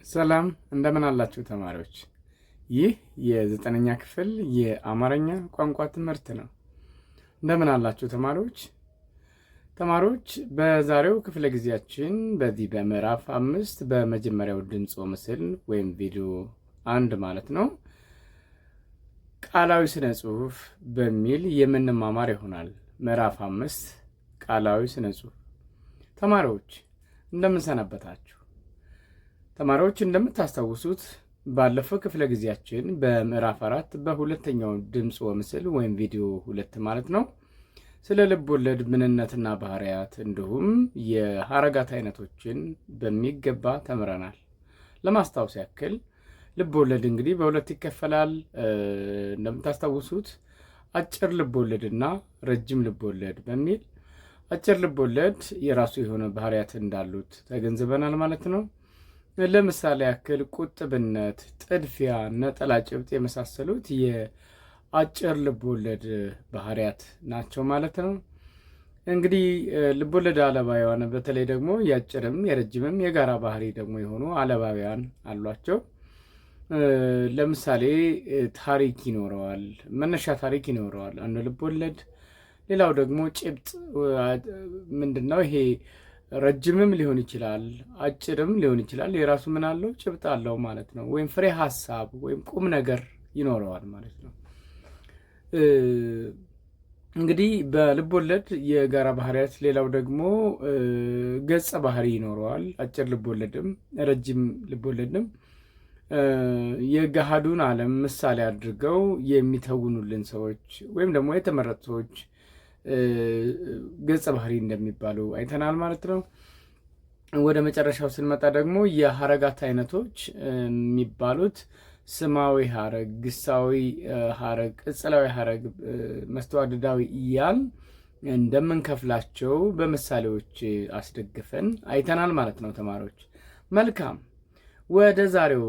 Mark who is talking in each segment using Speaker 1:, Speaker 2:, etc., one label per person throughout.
Speaker 1: ሰላም እንደምን አላችሁ ተማሪዎች? ይህ የዘጠነኛ ክፍል የአማርኛ ቋንቋ ትምህርት ነው። እንደምን አላችሁ ተማሪዎች? በዛሬው ክፍለ ጊዜያችን በዚህ በምዕራፍ 5 በመጀመሪያው ድምፅ ምስል ወይም ቪዲዮ 1 ማለት ነው ቃላዊ ስነ ጽሑፍ በሚል የምንማማር ይሆናል። ምዕራፍ 5 ቃላዊ ስነ ጽሑፍ። ተማሪዎች እንደምን ሰነበታችሁ? ተማሪዎች እንደምታስታውሱት ባለፈው ክፍለ ጊዜያችን በምዕራፍ 4 በሁለተኛው ድምፅ ወምስል ወይም ቪዲዮ 2 ማለት ነው ስለ ልብ ወለድ ምንነትና ባህሪያት እንዲሁም የሐረጋት አይነቶችን በሚገባ ተምረናል። ለማስታወስ ያክል ልብ ወለድ እንግዲህ በሁለት ይከፈላል። እንደምታስታውሱት አጭር ልብ ወለድና ረጅም ልብ ወለድ በሚል አጭር ልብ ወለድ የራሱ የሆነ ባህሪያት እንዳሉት ተገንዝበናል ማለት ነው። ለምሳሌ ያክል ቁጥብነት፣ ጥድፊያ፣ ነጠላ ጭብጥ የመሳሰሉት የአጭር ልቦለድ ባህሪያት ናቸው ማለት ነው። እንግዲህ ልቦለድ አለባውያን በተለይ ደግሞ የአጭርም የረጅምም የጋራ ባህሪ ደግሞ የሆኑ አለባውያን አሏቸው። ለምሳሌ ታሪክ ይኖረዋል፣ መነሻ ታሪክ ይኖረዋል አንዱ ልቦለድ። ሌላው ደግሞ ጭብጥ ምንድነው? ይሄ ረጅምም ሊሆን ይችላል፣ አጭርም ሊሆን ይችላል። የራሱ ምን አለው? ጭብጥ አለው ማለት ነው። ወይም ፍሬ ሀሳብ ወይም ቁም ነገር ይኖረዋል ማለት ነው። እንግዲህ በልብ ወለድ የጋራ ባህሪያት ሌላው ደግሞ ገጸ ባህሪ ይኖረዋል። አጭር ልብ ወለድም ረጅም ልብ ወለድም የገሃዱን ዓለም ምሳሌ አድርገው የሚተውኑልን ሰዎች ወይም ደግሞ የተመረጡ ሰዎች ገጸ ባህሪ እንደሚባሉ አይተናል ማለት ነው። ወደ መጨረሻው ስንመጣ ደግሞ የሐረጋት አይነቶች የሚባሉት ስማዊ ሐረግ፣ ግሳዊ ሐረግ፣ ቅጽላዊ ሐረግ፣ መስተዋድዳዊ እያል እንደምንከፍላቸው በምሳሌዎች አስደግፈን አይተናል ማለት ነው ተማሪዎች። መልካም፣ ወደ ዛሬው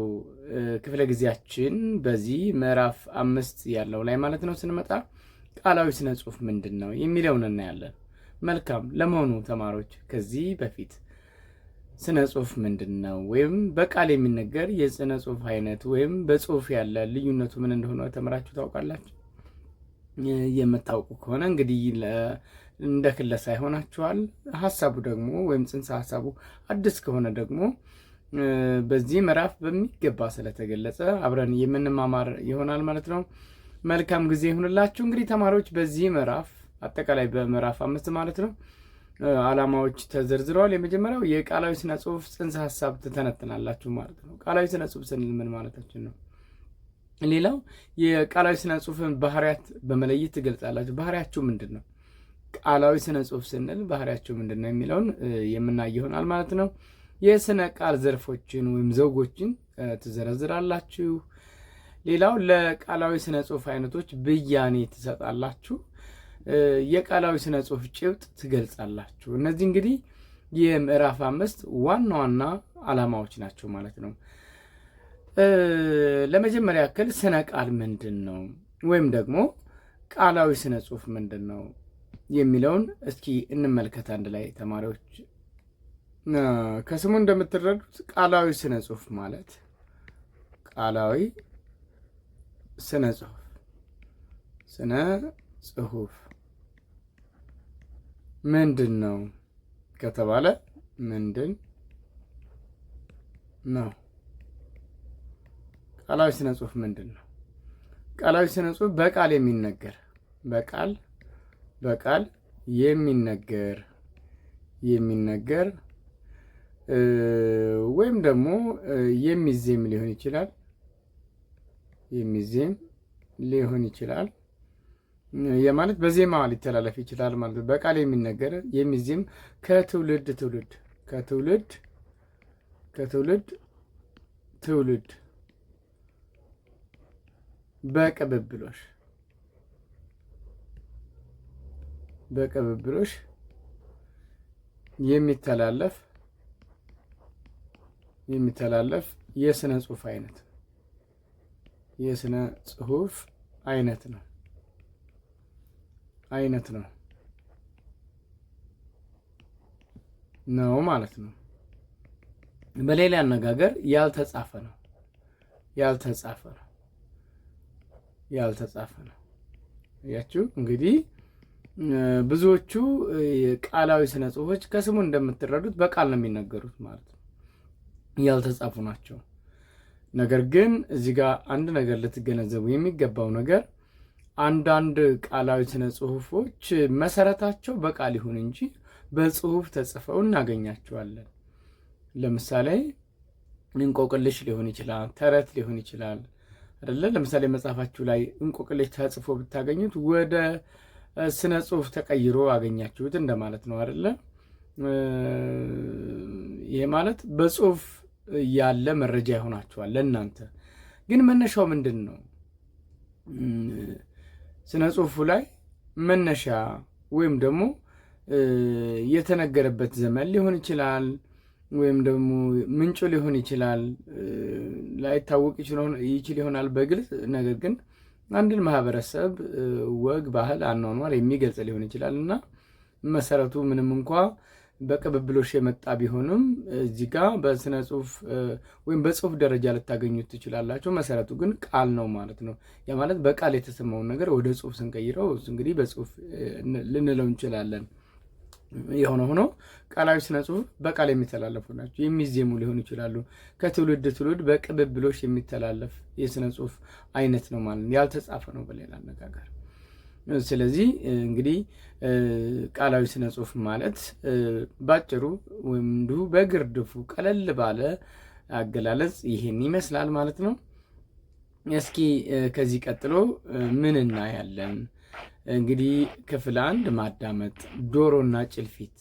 Speaker 1: ክፍለ ጊዜያችን በዚህ ምዕራፍ 5 ያለው ላይ ማለት ነው ስንመጣ ቃላዊ ስነ ጽሑፍ ምንድን ነው የሚለውን እናያለን። መልካም፣ ለመሆኑ ተማሪዎች ከዚህ በፊት ስነ ጽሑፍ ምንድን ነው ወይም በቃል የሚነገር የስነ ጽሑፍ አይነት ወይም በጽሑፍ ያለ ልዩነቱ ምን እንደሆነ ተምራችሁ ታውቃላችሁ? የምታውቁ ከሆነ እንግዲህ እንደ ክለሳ ይሆናችኋል። ሀሳቡ ደግሞ ወይም ጽንሰ ሀሳቡ አዲስ ከሆነ ደግሞ በዚህ ምዕራፍ በሚገባ ስለተገለጸ አብረን የምንማማር ይሆናል ማለት ነው። መልካም ጊዜ ይሁንላችሁ። እንግዲህ ተማሪዎች በዚህ ምዕራፍ አጠቃላይ በምዕራፍ 5 ማለት ነው ዓላማዎች ተዘርዝረዋል። የመጀመሪያው የቃላዊ ስነ ጽሑፍ ጽንሰ ሀሳብ ትተነትናላችሁ ማለት ነው። ቃላዊ ስነ ጽሑፍ ስንል ምን ማለታችን ነው? ሌላው የቃላዊ ስነ ጽሑፍን ባህሪያት በመለየት ትገልጻላችሁ። ባህሪያችሁ ምንድን ነው? ቃላዊ ስነ ጽሑፍ ስንል ባህሪያችሁ ምንድን ነው የሚለውን የምናይ ይሆናል ማለት ነው። የስነ ቃል ዘርፎችን ወይም ዘውጎችን ትዘረዝራላችሁ። ሌላው ለቃላዊ ስነ ጽሑፍ አይነቶች ብያኔ ትሰጣላችሁ። የቃላዊ ስነ ጽሑፍ ጭብጥ ትገልጻላችሁ። እነዚህ እንግዲህ የምዕራፍ 5 ዋና ዋና ዓላማዎች ናቸው ማለት ነው። ለመጀመሪያ ያክል ስነ ቃል ምንድን ነው ወይም ደግሞ ቃላዊ ስነ ጽሑፍ ምንድን ነው የሚለውን እስኪ እንመልከት አንድ ላይ ተማሪዎች። ከስሙ እንደምትረዱት ቃላዊ ስነ ጽሑፍ ማለት ቃላዊ ስነ ጽሑፍ ምንድን ነው ከተባለ ምንድን ነው? ቃላዊ ስነ ጽሑፍ ምንድን ነው? ቃላዊ ስነ ጽሑፍ በቃል የሚነገር በቃል የሚነገር ወይም ደግሞ የሚዜም ሊሆን ይችላል። የማለት በዜማ ሊተላለፍ ይችላል ማለት ነው። በቃል የሚነገር የሚዜም ከትውልድ ትውልድ በቅብብሎሽ የሚተላለፍ የስነ ጽሑፍ አይነት ነው ማለት ነው። በሌላ አነጋገር ያልተጻፈ ነው። ያችሁ እንግዲህ ብዙዎቹ ቃላዊ ስነ ጽሁፎች ከስሙ እንደምትረዱት በቃል ነው የሚነገሩት ማለት ነው፣ ያልተጻፉ ናቸው። ነገር ግን እዚህ ጋር አንድ ነገር ልትገነዘቡ የሚገባው ነገር አንዳንድ ቃላዊ ስነ ጽሁፎች መሰረታቸው በቃል ይሁን እንጂ በጽሁፍ ተጽፈው እናገኛቸዋለን። ለምሳሌ እንቆቅልሽ ሊሆን ይችላል፣ ተረት ሊሆን ይችላል አይደለ? ለምሳሌ መጽሐፋችሁ ላይ እንቆቅልሽ ተጽፎ ብታገኙት ወደ ስነ ጽሁፍ ተቀይሮ አገኛችሁት እንደማለት ነው አይደለ? ይሄ ማለት በጽሁፍ ያለ መረጃ ይሆናችኋል ለእናንተ። ግን መነሻው ምንድን ነው? ስነ ጽሁፉ ላይ መነሻ ወይም ደግሞ የተነገረበት ዘመን ሊሆን ይችላል፣ ወይም ደግሞ ምንጩ ሊሆን ይችላል። ላይታወቅ ይችል ይሆናል በግልጽ። ነገር ግን አንድን ማህበረሰብ ወግ፣ ባህል፣ አኗኗር የሚገልጽ ሊሆን ይችላል እና መሰረቱ ምንም እንኳ በቅብብሎሽ የመጣ ቢሆንም እዚህ ጋር በስነ ጽሁፍ ወይም በጽሁፍ ደረጃ ልታገኙት ትችላላችሁ። መሰረቱ ግን ቃል ነው ማለት ነው። ያ ማለት በቃል የተሰማውን ነገር ወደ ጽሁፍ ስንቀይረው እንግዲህ በጽሁፍ ልንለው እንችላለን። የሆነ ሆኖ ቃላዊ ስነ ጽሁፍ በቃል የሚተላለፉ ናቸው። የሚዜሙ ሊሆኑ ይችላሉ። ከትውልድ ትውልድ በቅብብሎሽ የሚተላለፍ የስነ ጽሁፍ አይነት ነው ማለት ነው። ያልተጻፈ ነው በሌላ አነጋገር። ስለዚህ እንግዲህ ቃላዊ ስነ ጽሁፍ ማለት ባጭሩ ወይም እንዲሁ በግርድፉ ቀለል ባለ አገላለጽ ይሄን ይመስላል ማለት ነው። እስኪ ከዚህ ቀጥሎ ምን እናያለን? እንግዲህ ክፍል 1 ማዳመጥ፣ ዶሮና ጭልፊት።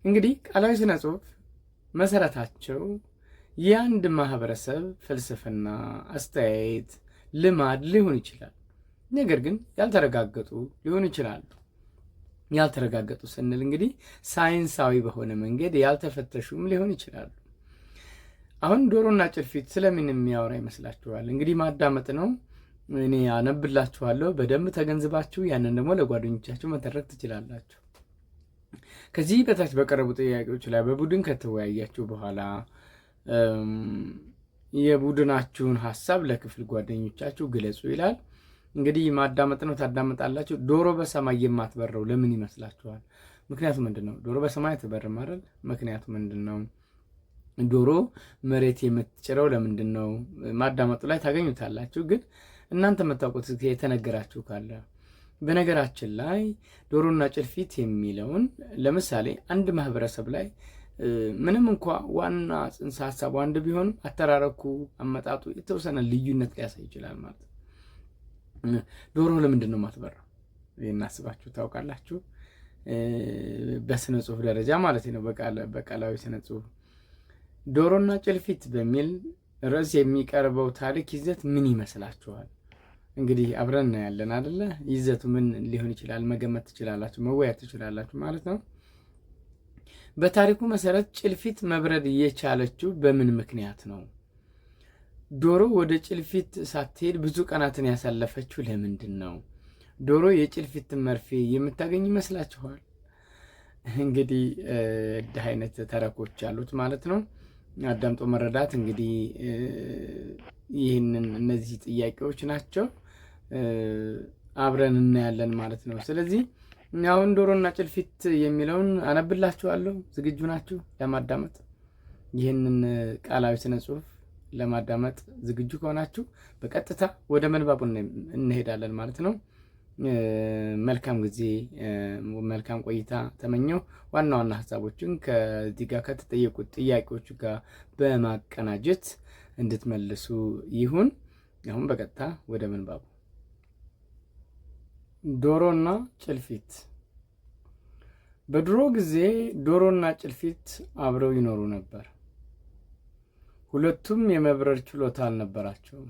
Speaker 1: እንግዲህ ቃላዊ ስነ ጽሁፍ መሰረታቸው የአንድ ማህበረሰብ ፍልስፍና፣ አስተያየት፣ ልማድ ሊሆን ይችላል። ነገር ግን ያልተረጋገጡ ሊሆኑ ይችላሉ። ያልተረጋገጡ ስንል እንግዲህ ሳይንሳዊ በሆነ መንገድ ያልተፈተሹም ሊሆን ይችላሉ። አሁን ዶሮና ጭልፊት ስለምን የሚያወራ ይመስላችኋል? እንግዲህ ማዳመጥ ነው። እኔ አነብላችኋለሁ፣ በደንብ ተገንዝባችሁ ያንን ደግሞ ለጓደኞቻችሁ መተረክ ትችላላችሁ። ከዚህ በታች በቀረቡ ጥያቄዎች ላይ በቡድን ከተወያያችሁ በኋላ የቡድናችሁን ሀሳብ ለክፍል ጓደኞቻችሁ ግለጹ ይላል። እንግዲህ ማዳመጥ ነው። ታዳምጣላችሁ። ዶሮ በሰማይ የማትበረው ለምን ይመስላችኋል? ምክንያቱ ምንድን ነው? ዶሮ በሰማይ አትበርም አይደል? ምክንያቱ ምንድን ነው? ዶሮ መሬት የምትጭረው ለምንድን ነው? ማዳመጡ ላይ ታገኙታላችሁ። ግን እናንተ የምታውቁት የተነገራችሁ ካለ። በነገራችን ላይ ዶሮና ጭልፊት የሚለውን ለምሳሌ አንድ ማህበረሰብ ላይ ምንም እንኳ ዋና ጽንሰ ሀሳቡ አንድ ቢሆንም አተራረኩ፣ አመጣጡ የተወሰነ ልዩነት ሊያሳይ ይችላል ማለት ነው። ዶሮ ለምንድን ነው የማትበራው? ይሄን አስባችሁ ታውቃላችሁ? በስነ ጽሁፍ ደረጃ ማለት ነው። በቃላዊ ስነ ጽሁፍ ዶሮና ጭልፊት በሚል ርዕስ የሚቀርበው ታሪክ ይዘት ምን ይመስላችኋል? እንግዲህ አብረን እናያለን አይደለ? ይዘቱ ምን ሊሆን ይችላል መገመት ትችላላችሁ፣ መወያየት ትችላላችሁ ማለት ነው። በታሪኩ መሰረት ጭልፊት መብረር የቻለችው በምን ምክንያት ነው? ዶሮ ወደ ጭልፊት ሳትሄድ ብዙ ቀናትን ያሳለፈችው ለምንድን ነው? ዶሮ የጭልፊትን መርፌ የምታገኝ ይመስላችኋል? እንግዲህ እንዲህ አይነት ተረኮች ያሉት ማለት ነው። አዳምጦ መረዳት እንግዲህ እነዚህ ጥያቄዎች ናቸው። አብረን እናያለን ማለት ነው። ስለዚህ አሁን ዶሮና ጭልፊት የሚለውን አነብላችኋለሁ። ዝግጁ ናችሁ ለማዳመጥ? ይህንን ቃላዊ ስነ ጽሁፍ ለማዳመጥ ዝግጁ ከሆናችሁ በቀጥታ ወደ መንባቡ እንሄዳለን ማለት ነው። መልካም ጊዜ፣ መልካም ቆይታ ተመኘው። ዋና ዋና ሀሳቦችን ከዚህ ጋር ከተጠየቁት ጥያቄዎች ጋር በማቀናጀት እንድትመልሱ ይሁን። አሁን በቀጥታ ወደ መንባቡ። ዶሮና ጭልፊት። በድሮ ጊዜ ዶሮና ጭልፊት አብረው ይኖሩ ነበር። ሁለቱም የመብረር ችሎታ አልነበራቸውም።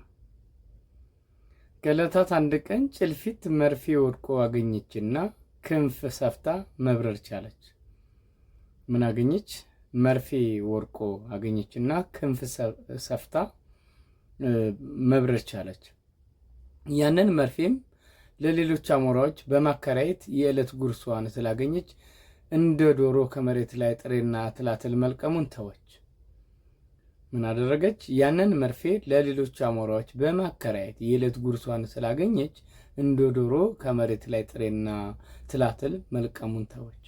Speaker 1: ከዕለታት አንድ ቀን ጭልፊት መርፌ ወድቆ አገኘችና ክንፍ ሰፍታ መብረር ቻለች። ምን አገኘች? መርፌ ወድቆ አገኘችና ክንፍ ሰፍታ መብረር ቻለች። ያንን መርፌም ለሌሎች አሞራዎች በማከራየት የዕለት ጉርሷን ስላገኘች እንደ ዶሮ ከመሬት ላይ ጥሬና ትላትል መልቀሙን ተወች። ምን አደረገች? ያንን መርፌ ለሌሎች አሞራዎች በማከራየት የዕለት ጉርሷን ስላገኘች እንደ ዶሮ ከመሬት ላይ ጥሬና ትላትል መልቀሙን ተወች።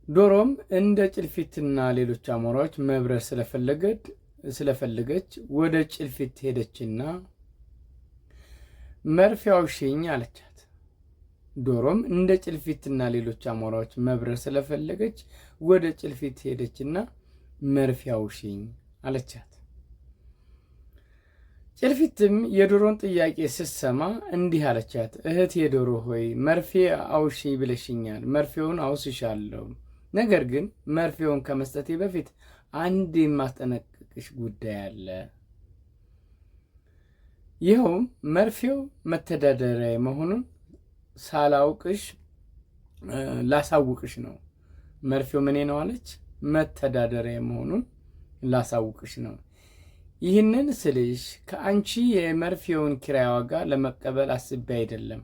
Speaker 1: ዶሮም እንደ ጭልፊትና ሌሎች አሞራዎች መብረር ስለፈለገች ወደ ጭልፊት ሄደችና መርፌ አውሽኝ አለቻት። ዶሮም እንደ ጭልፊትና ሌሎች አሞራዎች መብረር ስለፈለገች ወደ ጭልፊት ሄደችና መርፌ አውሽኝ አለቻት። ጭልፊትም የዶሮን ጥያቄ ስትሰማ እንዲህ አለቻት፣ እህቴ ዶሮ ሆይ መርፌ አውሽኝ ብለሽኛል፣ መርፌውን አውስሻለሁ። ነገር ግን መርፌውን ከመስጠቴ በፊት አንድ የማስጠነቅቅሽ ጉዳይ አለ። ይኸውም መርፌው መተዳደሪያ መሆኑን ላሳውቅሽ ነው። መርፌው ምኔ ነው አለች? መተዳደሪያ መሆኑን ላሳውቅሽ ነው። ይህንን ስልሽ ከአንቺ የመርፌውን ኪራይ ዋጋ ለመቀበል አስቤ አይደለም።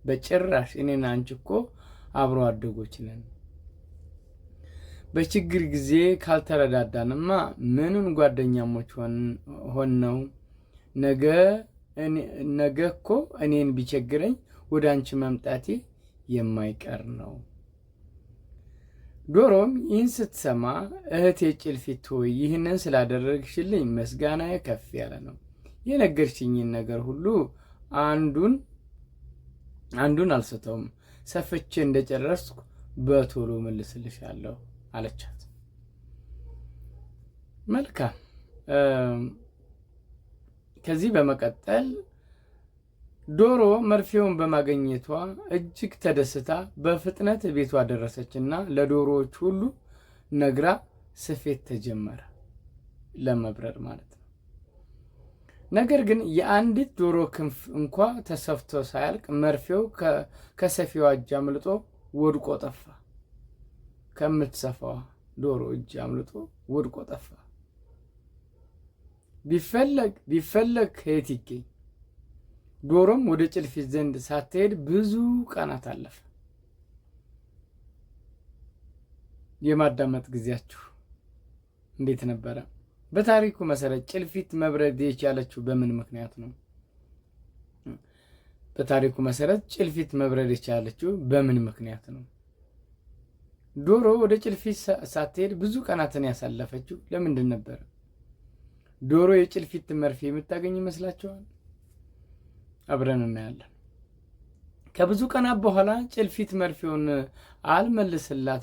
Speaker 1: በጭራሽ። እኔና አንቺ እኮ አብሮ አደጎች ነን። በችግር ጊዜ ካልተረዳዳንማ ምኑን ጓደኛሞች ሆነው? ነገ እኮ እኔን ቢቸግረኝ ወደ አንቺ መምጣቴ የማይቀር ነው። ዶሮም ይህን ስትሰማ እህቴ ጭልፊት ሆይ ይህንን ስላደረግሽልኝ ምስጋናዬ ከፍ ያለ ነው። የነገርሽኝን ነገር ሁሉ አንዱን አልስተውም። ሰፍቼ እንደጨረስኩ በቶሎ መልስልሻለሁ አለቻት። መልካም። ከዚህ በመቀጠል ዶሮ መርፌውን በማግኘቷ እጅግ ተደስታ በፍጥነት ቤቷ ደረሰችና ለዶሮዎች ሁሉ ነግራ ስፌት ተጀመረ፣ ለመብረር ማለት ነው። ነገር ግን የአንዲት ዶሮ ክንፍ እንኳ ተሰፍቶ ሳያልቅ መርፌው ከሰፊዋ እጅ አምልጦ ወድቆ ጠፋ። ከምትሰፋዋ ዶሮ እጅ አምልጦ ወድቆ ጠፋ። ቢፈለግ ከየት ይገኝ? ዶሮም ወደ ጭልፊት ዘንድ ሳትሄድ ብዙ ቀናት አለፈ። የማዳመጥ ጊዜያችሁ እንዴት ነበረ? በታሪኩ መሰረት ጭልፊት መብረር የቻለችው በምን ምክንያት ነው? በታሪኩ መሰረት ጭልፊት መብረር የቻለችው በምን ምክንያት ነው? ዶሮ ወደ ጭልፊት ሳትሄድ ብዙ ቀናትን ያሳለፈችው ለምንድን ነበረ? ዶሮ የጭልፊት መርፌ የምታገኝ ይመስላችኋል? አብረን እናያለን። ከብዙ ቀናት በኋላ ጭልፊት መርፌውን አልመለስላት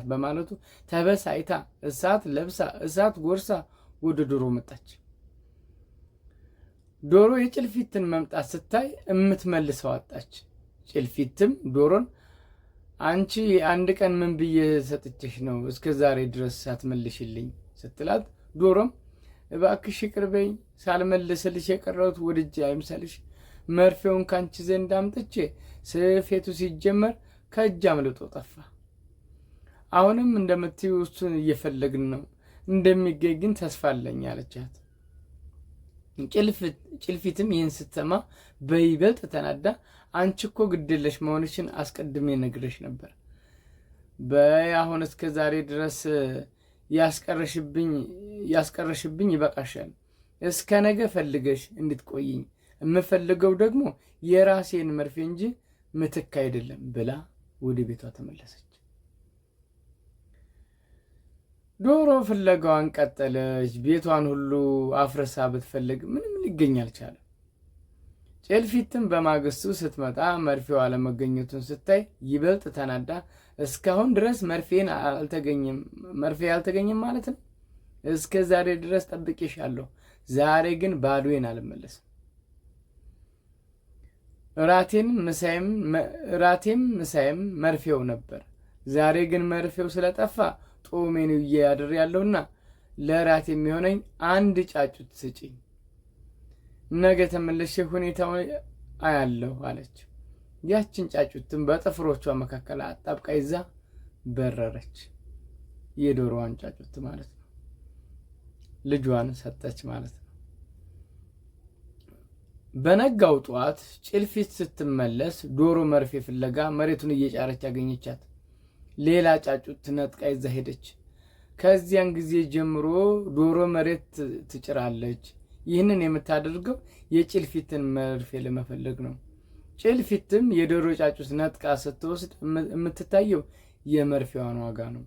Speaker 1: በማለቱ ተበሳይታ እሳት ለብሳ እሳት ጎርሳ ወደ ዶሮ መጣች። ዶሮ የጭልፊትን መምጣት ስታይ እምትመልሰው አጣች። ጭልፊትም ዶሮን አንቺ አንድ ቀን ምን ብዬ ሰጥቼሽ ነው እስከ ዛሬ ድረስ ሳትመልሽልኝ ስትላት፣ ዶሮም እባክሽ ይቅር በይኝ፣ ሳልመልስልሽ የቀረሁት ወድጄ አይምሰልሽ። መርፌውን ካንቺ ዘንድ አምጥቼ ስፌቱ ሲጀመር ከእጅ አምልጦ ጠፋ። አሁንም እንደምትዩ እሱን እየፈለግን ነው፣ እንደሚገኝ ግን ተስፋ አለኝ አለቻት። ጭልፊትም ይህን ስትሰማ በይበልጥ ተናዳ፣ አንቺ እኮ ግድለሽ መሆንሽን አስቀድሜ ነግሬሽ ነበር። በአሁን እስከ ዛሬ ድረስ ያስቀረሽብኝ ይበቃሻል። እስከ ነገ ፈልገሽ እንድትቆይኝ የምፈልገው ደግሞ የራሴን መርፌ እንጂ ምትክ አይደለም ብላ ወደ ቤቷ ተመለሰች። ዶሮ ፍለጋዋን ቀጠለች። ቤቷን ሁሉ አፍርሳ ብትፈልግ ምንም ሊገኝ አልቻለም። ጭልፊትም በማግስቱ ስትመጣ መርፌው አለመገኘቱን ስታይ ይበልጥ ተናዳ፣ እስካሁን ድረስ መርፌ አልተገኘም ማለት ነው? እስከ ዛሬ ድረስ ጠብቄሻለሁ። ዛሬ ግን ባዶዬን አልመለስም። እራቴም ምሳዬም መርፌው ነበር። ዛሬ ግን መርፌው ስለጠፋ ጦሜን ያድሬያለሁና ለራት የሚሆነኝ አንድ ጫጩት ስጪኝ፣ ነገ ተመልሼ ሁኔታውን አያለሁ አለች። ያችን ጫጩትን በጥፍሮቿ መካከል አጣብቃ ይዛ በረረች። የዶሮዋን ጫጩት ማለት ነው። ልጇን ሰጠች ማለት ነው። በነጋው ጠዋት ጭልፊት ስትመለስ ዶሮ መርፌ ፍለጋ መሬቱን እየጫረች አገኘቻት። ሌላ ጫጩት ነጥቃ ይዛ ሄደች። ከዚያን ጊዜ ጀምሮ ዶሮ መሬት ትጭራለች። ይህንን የምታደርገው የጭልፊትን መርፌ ለመፈለግ ነው። ጭልፊትም የዶሮ ጫጩት ነጥቃ ስትወስድ የምትታየው የመርፌዋን ዋጋ ነው።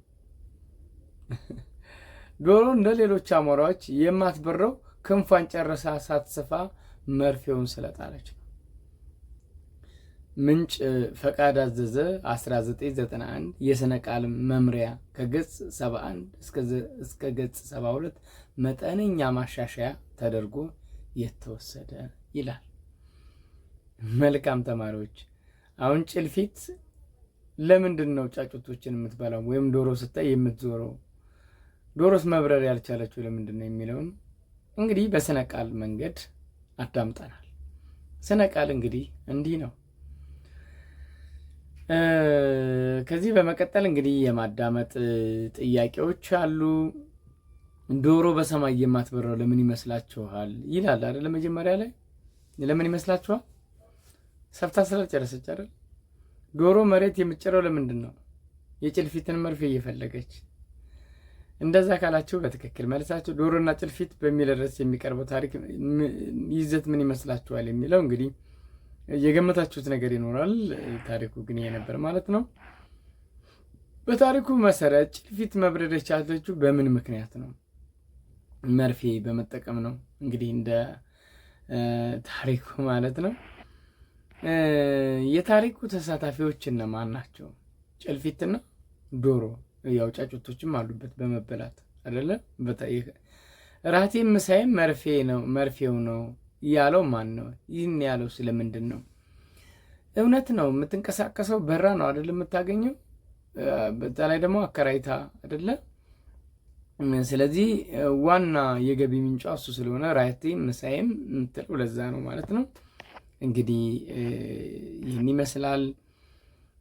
Speaker 1: ዶሮ እንደ ሌሎች አሞራዎች የማትበረው ክንፏን ጨርሳ ሳትሰፋ መርፌውን ስለጣለች ነው። ምንጭ ፈቃድ አዘዘ 1991 የሥነ ቃል መምሪያ ከገጽ 71 እስከ ገጽ 72 መጠነኛ ማሻሻያ ተደርጎ የተወሰደ ይላል። መልካም ተማሪዎች፣ አሁን ጭልፊት ለምንድን ነው ጫጩቶችን የምትበላው ወይም ዶሮ ስታይ የምትዞረው? ዶሮስ መብረር ያልቻለችው ለምንድን ነው የሚለውን እንግዲህ በሥነ ቃል መንገድ አዳምጠናል። ሥነ ቃል እንግዲህ እንዲህ ነው። ከዚህ በመቀጠል እንግዲህ የማዳመጥ ጥያቄዎች አሉ። ዶሮ በሰማይ የማትበረው ለምን ይመስላችኋል ይላል አይደል? መጀመሪያ ላይ ለምን ይመስላችኋል? ሰፍታ ስላልጨረሰች አይደል? ዶሮ መሬት የምትጭረው ለምንድን ነው? የጭልፊትን መርፌ እየፈለገች። እንደዛ ካላችሁ በትክክል መልሳችሁ። ዶሮና ጭልፊት በሚል ርዕስ የሚቀርበው ታሪክ ይዘት ምን ይመስላችኋል የሚለው እንግዲህ የገመታችሁት ነገር ይኖራል። ታሪኩ ግን ይሄ ነበር ማለት ነው። በታሪኩ መሰረት ጭልፊት መብረር የቻለችው በምን ምክንያት ነው? መርፌ በመጠቀም ነው። እንግዲህ እንደ ታሪኩ ማለት ነው። የታሪኩ ተሳታፊዎች እነማን ናቸው? ጭልፊትና ዶሮ፣ ያው ጫጩቶችም አሉበት በመበላት አይደለ? ራቴም ምሳዬም መርፌው ነው ያለው ማን ነው? ይህን ያለው ስለምንድን ነው? እውነት ነው። የምትንቀሳቀሰው በራ ነው አይደለ? የምታገኘው በተለይ ደግሞ አከራይታ አይደለ? ስለዚህ ዋና የገቢ ምንጯ እሱ ስለሆነ ራቴም ምሳዬም የምትለው ለዛ ነው ማለት ነው። እንግዲህ ይህን ይመስላል።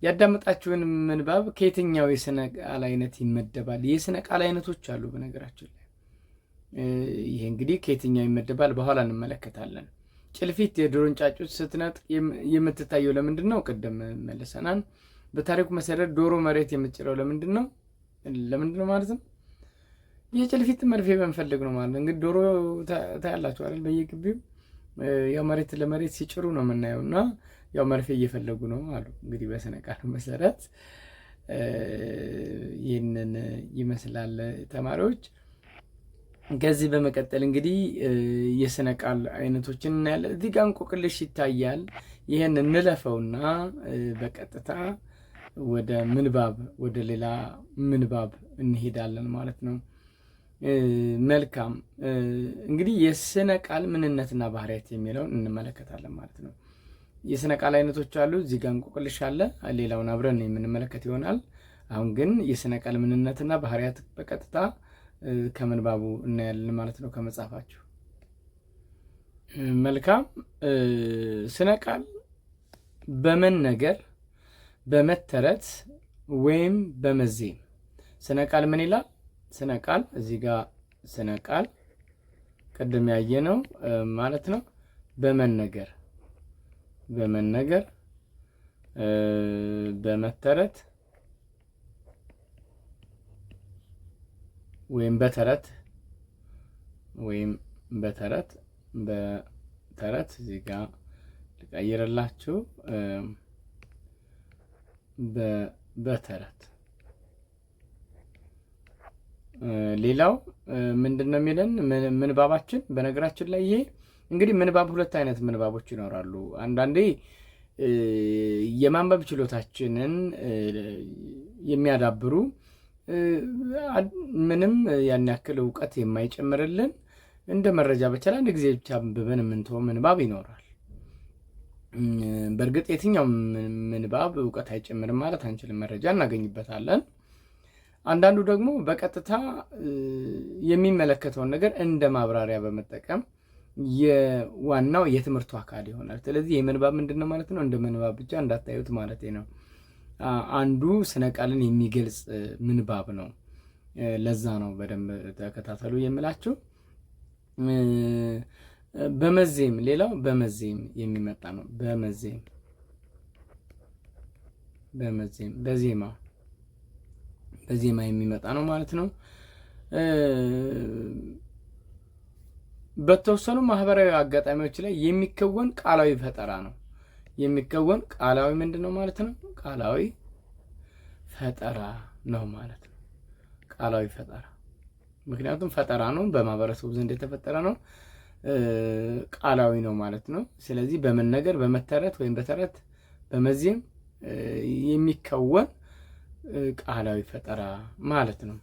Speaker 1: ያዳመጣችሁን ምንባብ ከየትኛው የሥነ ቃል አይነት ይመደባል? የሥነ ቃል አይነቶች አሉ በነገራችን ላይ። ይሄ እንግዲህ ከየትኛው ይመደባል በኋላ እንመለከታለን። ጭልፊት የዶሮን ጫጩት ስትነጥቅ የምትታየው ለምንድን ነው? ቅድም መልሰናል። በታሪኩ መሰረት ዶሮ መሬት የምትጭረው ለምንድን ነው? ለምንድን ነው ማለት ነው? የጭልፊት መርፌ በመፈለግ ነው ማለት ነው። እንግዲህ ዶሮ ታያላችሁ አይደል? በየግቢው ያው መሬት ለመሬት ሲጭሩ ነው የምናየው እና ያው መርፌ እየፈለጉ ነው አሉ። እንግዲህ በሥነ ቃሉ መሰረት ይህንን ይመስላል ተማሪዎች። ከዚህ በመቀጠል እንግዲህ የሥነ ቃል አይነቶችን እናያለን። እዚህ ጋር እንቆቅልሽ ይታያል። ይህን እንለፈውና በቀጥታ ወደ ምንባብ ወደ ሌላ ምንባብ እንሄዳለን ማለት ነው። መልካም እንግዲህ የሥነ ቃል ምንነትና ባህሪያት የሚለውን እንመለከታለን ማለት ነው። የሥነ ቃል አይነቶች አሉ። እዚህ ጋር እንቆቅልሽ አለ። ሌላውን አብረን የምንመለከት ይሆናል። አሁን ግን የሥነ ቃል ምንነትና ባህሪያት በቀጥታ ከምንባቡ እናያለን ማለት ነው ከመጽሐፋችሁ። መልካም ሥነ ቃል በመነገር በመተረት ወይም በመዜም። ሥነ ቃል ምን ይላል? ሥነ ቃል እዚህ ጋር ሥነ ቃል ቅድም ያየነው ማለት ነው። በመነገር በመተረት ወይም በተረት እዚህ ጋር ልቀይርላችሁ። በተረት ሌላው ምንድን ነው የሚለን ምንባባችን? በነገራችን ላይ ይሄ እንግዲህ ምንባብ ሁለት አይነት ምንባቦች ይኖራሉ። አንዳንዴ የማንበብ ችሎታችንን የሚያዳብሩ ምንም ያን ያክል እውቀት የማይጨምርልን እንደ መረጃ ብቻ አንድ ጊዜ ብቻ አንብበን የምንተወው ምንባብ ይኖራል። በእርግጥ የትኛው ምንባብ እውቀት አይጨምርም ማለት አንችልም፣ መረጃ እናገኝበታለን። አንዳንዱ ደግሞ በቀጥታ የሚመለከተውን ነገር እንደ ማብራሪያ በመጠቀም የዋናው የትምህርቱ አካል ይሆናል። ስለዚህ የምንባብ ምንድን ነው ማለት ነው? እንደ ምንባብ ብቻ እንዳታዩት ማለት ነው። አንዱ ሥነ ቃልን የሚገልጽ ምንባብ ነው። ለዛ ነው በደንብ ተከታተሉ የምላችሁ። በመዜም ሌላው በመዜም የሚመጣ ነው። በዜማ በዜማ የሚመጣ ነው ማለት ነው። በተወሰኑ ማህበራዊ አጋጣሚዎች ላይ የሚከወን ቃላዊ ፈጠራ ነው። የሚከወን ቃላዊ ምንድን ነው ማለት ነው? ቃላዊ ፈጠራ ነው ማለት ነው። ቃላዊ ፈጠራ ምክንያቱም ፈጠራ ነው፣ በማህበረሰቡ ዘንድ የተፈጠረ ነው፣ ቃላዊ ነው ማለት ነው። ስለዚህ በመነገር በመተረት ወይም በተረት በመዜም የሚከወን ቃላዊ ፈጠራ ማለት ነው።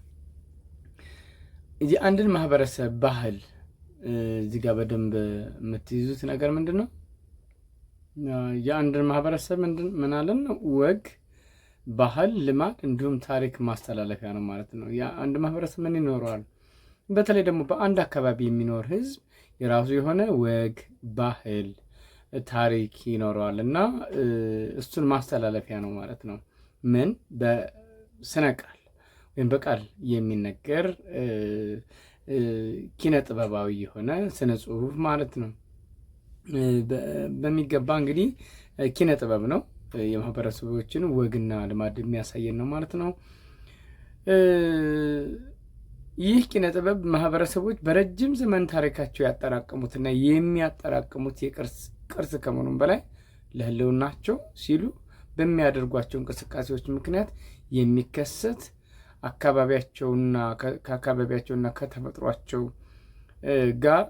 Speaker 1: የአንድን ማህበረሰብ ባህል እዚህ ጋር በደንብ የምትይዙት ነገር ምንድን ነው? የአንድን ማህበረሰብ ምን አለን? ወግ፣ ባህል፣ ልማድ እንዲሁም ታሪክ ማስተላለፊያ ነው ማለት ነው። የአንድ ማህበረሰብ ምን ይኖረዋል? በተለይ ደግሞ በአንድ አካባቢ የሚኖር ህዝብ የራሱ የሆነ ወግ፣ ባህል፣ ታሪክ ይኖረዋል እና እሱን ማስተላለፊያ ነው ማለት ነው። ምን በስነ ቃል ወይም በቃል የሚነገር ኪነ ጥበባዊ የሆነ ስነ ጽሁፍ ማለት ነው። በሚገባ እንግዲህ ኪነ ጥበብ ነው፣ የማህበረሰቦችን ወግና ልማድ የሚያሳየን ነው ማለት ነው። ይህ ኪነ ጥበብ ማህበረሰቦች በረጅም ዘመን ታሪካቸው ያጠራቀሙትና የሚያጠራቅሙት ቅርስ ከመሆኑም በላይ ለህልውናቸው ሲሉ በሚያደርጓቸው እንቅስቃሴዎች ምክንያት የሚከሰት ከአካባቢያቸውና ከተፈጥሯቸው ጋር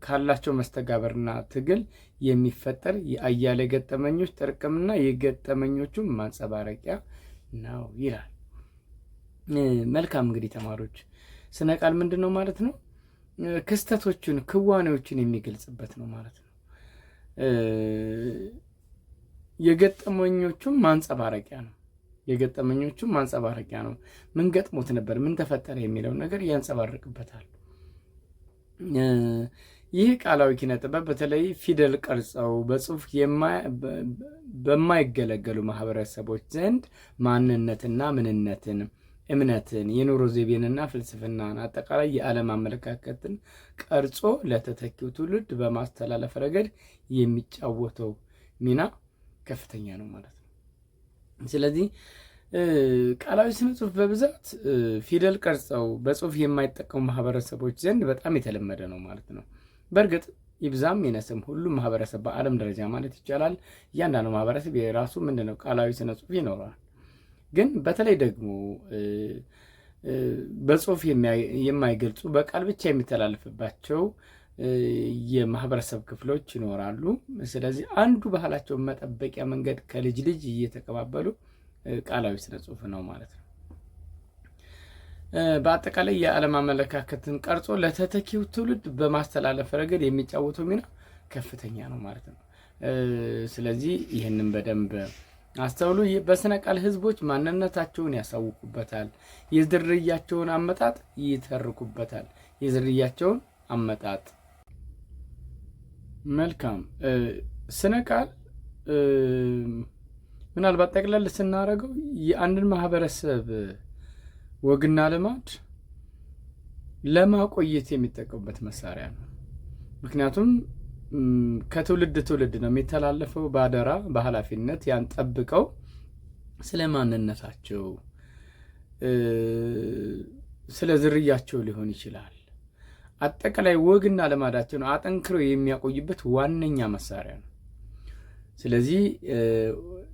Speaker 1: ካላቸው መስተጋበርና ትግል የሚፈጠር የአያሌ ገጠመኞች ጥርቅምና የገጠመኞቹ ማንጸባረቂያ ነው ይላል። መልካም እንግዲህ ተማሪዎች ስነ ቃል ምንድን ነው ማለት ነው? ክስተቶችን፣ ክዋኔዎችን የሚገልጽበት ነው ማለት ነው። የገጠመኞቹም ማንጸባረቂያ ነው። ምን ገጥሞት ነበር፣ ምን ተፈጠረ የሚለውን ነገር ያንጸባርቅበታል። ይህ ቃላዊ ኪነ ጥበብ በተለይ ፊደል ቀርጸው በጽሁፍ በማይገለገሉ ማህበረሰቦች ዘንድ ማንነትና ምንነትን፣ እምነትን፣ የኑሮ ዘይቤንና ፍልስፍናን፣ አጠቃላይ የዓለም አመለካከትን ቀርጾ ለተተኪው ትውልድ በማስተላለፍ ረገድ የሚጫወተው ሚና ከፍተኛ ነው ማለት ነው። ስለዚህ ቃላዊ ስነ ጽሁፍ በብዛት ፊደል ቀርጸው በጽሁፍ የማይጠቀሙ ማህበረሰቦች ዘንድ በጣም የተለመደ ነው ማለት ነው። በእርግጥ ይብዛም ይነስም ሁሉም ማህበረሰብ በዓለም ደረጃ ማለት ይቻላል እያንዳንዱ ማህበረሰብ የራሱ ምንድነው ቃላዊ ስነ ጽሁፍ ይኖረዋል። ግን በተለይ ደግሞ በጽሁፍ የማይገልጹ በቃል ብቻ የሚተላለፍባቸው የማህበረሰብ ክፍሎች ይኖራሉ። ስለዚህ አንዱ ባህላቸውን መጠበቂያ መንገድ ከልጅ ልጅ እየተቀባበሉ ቃላዊ ስነ ጽሁፍ ነው ማለት ነው። በአጠቃላይ የዓለም አመለካከትን ቀርጾ ለተተኪው ትውልድ በማስተላለፍ ረገድ የሚጫወተው ሚና ከፍተኛ ነው ማለት ነው። ስለዚህ ይህንን በደንብ አስተውሉ። በስነ ቃል ህዝቦች ማንነታቸውን ያሳውቁበታል፣ የዝርያቸውን አመጣጥ ይተርኩበታል። የዝርያቸውን አመጣጥ መልካም ስነ ቃል ምናልባት ጠቅለል ስናደርገው የአንድን ማህበረሰብ ወግና ልማድ ለማቆየት የሚጠቀሙበት መሳሪያ ነው። ምክንያቱም ከትውልድ ትውልድ ነው የሚተላለፈው፣ በአደራ በኃላፊነት ያን ጠብቀው ስለ ማንነታቸው፣ ስለ ዝርያቸው ሊሆን ይችላል፣ አጠቃላይ ወግና ልማዳቸውን አጠንክረው የሚያቆዩበት ዋነኛ መሳሪያ ነው። ስለዚህ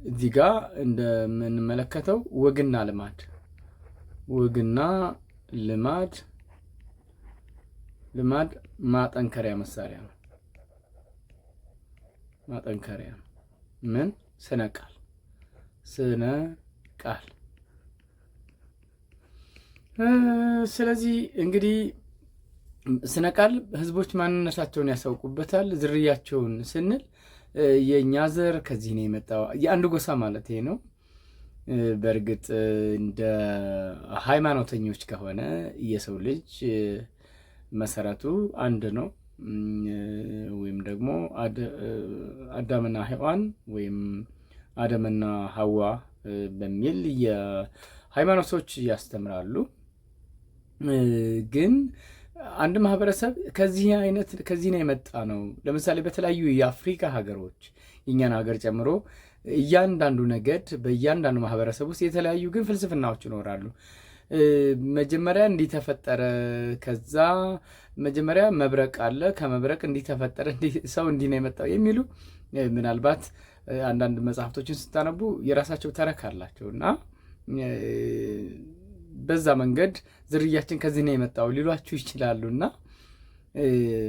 Speaker 1: እዚህ ጋር እንደምንመለከተው ወግና ልማድ ማጠንከሪያ መሳሪያ ነው። ማጠንከሪያ ምን? ስነ ቃል። ስለዚህ እንግዲህ ስነ ቃል ህዝቦች ማንነታቸውን ያሳውቁበታል። ዝርያቸውን ስንል የእኛ ዘር ከዚህ ነው የመጣው፣ የአንድ ጎሳ ማለት ይሄ ነው። በእርግጥ እንደ ሃይማኖተኞች ከሆነ የሰው ልጅ መሰረቱ አንድ ነው፣ ወይም ደግሞ አዳምና ሔዋን ወይም አደምና ሐዋ በሚል የሃይማኖቶች ያስተምራሉ። ግን አንድ ማህበረሰብ ከዚህ ነው የመጣ ነው። ለምሳሌ በተለያዩ የአፍሪካ ሀገሮች የእኛን ሀገር ጨምሮ እያንዳንዱ ነገድ በእያንዳንዱ ማህበረሰብ ውስጥ የተለያዩ ግን ፍልስፍናዎች ይኖራሉ። መጀመሪያ እንዲህ ተፈጠረ፣ ከዛ መጀመሪያ መብረቅ አለ፣ ከመብረቅ እንዲህ ተፈጠረ፣ ሰው እንዲህ ነው የመጣው የሚሉ ምናልባት አንዳንድ መጽሐፍቶችን ስታነቡ የራሳቸው ተረክ አላቸው እና በዛ መንገድ ዝርያችን ከዚህ ነው የመጣው ሊሏችሁ ይችላሉ እና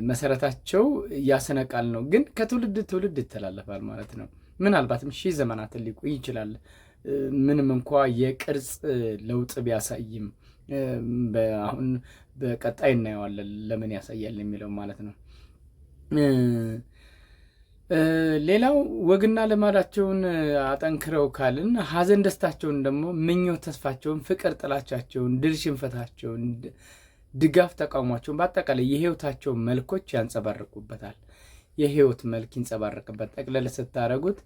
Speaker 1: መሰረታቸው ያስነ ቃል ነው፣ ግን ከትውልድ ትውልድ ይተላለፋል ማለት ነው። ምናልባትም ሺህ ዘመናትን ሊቆይ ይችላል። ምንም እንኳ የቅርጽ ለውጥ ቢያሳይም አሁን በቀጣይ እናየዋለን ለምን ያሳያል የሚለው ማለት ነው። ሌላው ወግና ልማዳቸውን አጠንክረው ካልን ሀዘን ደስታቸውን ደግሞ ምኞት ተስፋቸውን፣ ፍቅር ጥላቻቸውን፣ ድል ሽንፈታቸውን፣ ድጋፍ ተቃውሟቸውን፣ በአጠቃላይ የህይወታቸው መልኮች ያንጸባርቁበታል። የህይወት መልክ ይንጸባረቅበት ጠቅለል ስታደርጉት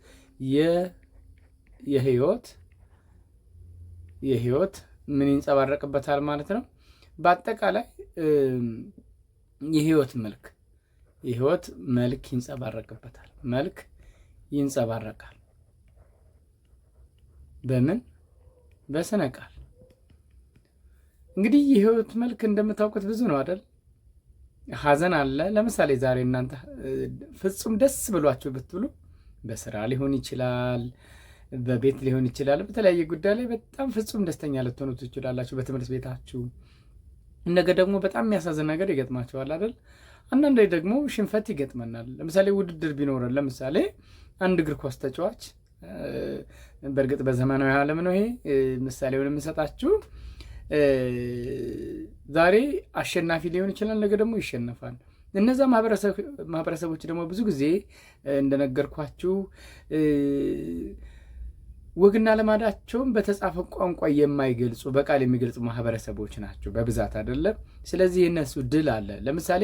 Speaker 1: የህይወት ምን ይንጸባረቅበታል ማለት ነው። በአጠቃላይ የህይወት መልክ ይንጸባረቅበታል። መልክ ይንጸባረቃል በምን? በስነ ቃል። እንግዲህ የህይወት መልክ እንደምታውቁት ብዙ ነው አይደል? ሀዘን አለ። ለምሳሌ ዛሬ እናንተ ፍጹም ደስ ብሏችሁ ብትብሉ በስራ ሊሆን ይችላል፣ በቤት ሊሆን ይችላል፣ በተለያየ ጉዳይ ላይ በጣም ፍጹም ደስተኛ ልትሆኑ ትችላላችሁ፣ በትምህርት ቤታችሁ። ነገ ደግሞ በጣም የሚያሳዝን ነገር ይገጥማችኋል አይደል? አንዳንዴ ደግሞ ሽንፈት ይገጥመናል። ለምሳሌ ውድድር ቢኖረን፣ ለምሳሌ አንድ እግር ኳስ ተጫዋች፣ በእርግጥ በዘመናዊ ዓለም ነው ይሄ ምሳሌውን የምሰጣችሁ፣ ዛሬ አሸናፊ ሊሆን ይችላል፣ ነገ ደግሞ ይሸነፋል። እነዛ ማህበረሰቦች ደግሞ ብዙ ጊዜ እንደነገርኳችሁ ወግና ልማዳቸውን በተጻፈ ቋንቋ የማይገልጹ በቃል የሚገልጹ ማህበረሰቦች ናቸው በብዛት አይደለም። ስለዚህ የነሱ ድል አለ። ለምሳሌ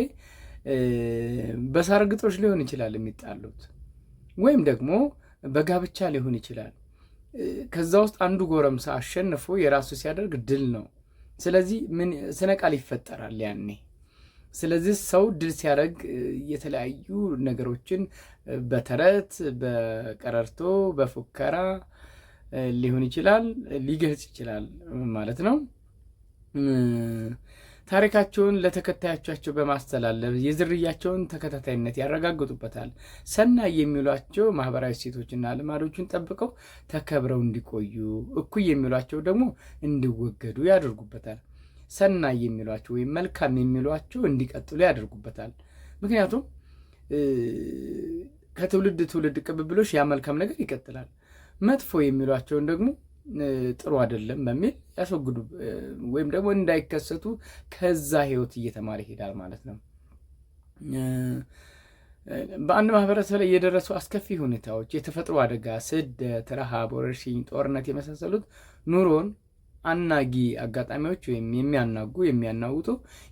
Speaker 1: በሳር ግጦሽ ሊሆን ይችላል የሚጣሉት፣ ወይም ደግሞ በጋብቻ ሊሆን ይችላል። ከዛ ውስጥ አንዱ ጎረምሳ አሸንፎ የራሱ ሲያደርግ ድል ነው። ስለዚህ ምን ስነ ቃል ይፈጠራል ያኔ። ስለዚህ ሰው ድል ሲያደርግ የተለያዩ ነገሮችን በተረት፣ በቀረርቶ፣ በፉከራ ሊሆን ይችላል ሊገልጽ ይችላል ማለት ነው። ታሪካቸውን ለተከታዮቻቸው በማስተላለፍ የዝርያቸውን ተከታታይነት ያረጋግጡበታል። ሰናይ የሚሏቸው ማህበራዊ እሴቶችና ልማዶችን ጠብቀው ተከብረው እንዲቆዩ፣ እኩይ የሚሏቸው ደግሞ እንዲወገዱ ያደርጉበታል። ሰናይ የሚሏቸው ወይም መልካም የሚሏቸው እንዲቀጥሉ ያደርጉበታል። ምክንያቱም ከትውልድ ትውልድ ቅብብሎሽ ያ መልካም ነገር ይቀጥላል። መጥፎ የሚሏቸውን ደግሞ ጥሩ አይደለም በሚል ያስወግዱ ወይም ደግሞ እንዳይከሰቱ ከዛ ህይወት እየተማረ ይሄዳል ማለት ነው። በአንድ ማህበረሰብ ላይ የደረሱ አስከፊ ሁኔታዎች፣ የተፈጥሮ አደጋ፣ ስደት፣ ረሃብ፣ ወረርሽኝ፣ ጦርነት የመሳሰሉት ኑሮን አናጊ አጋጣሚዎች ወይም የሚያናውጡ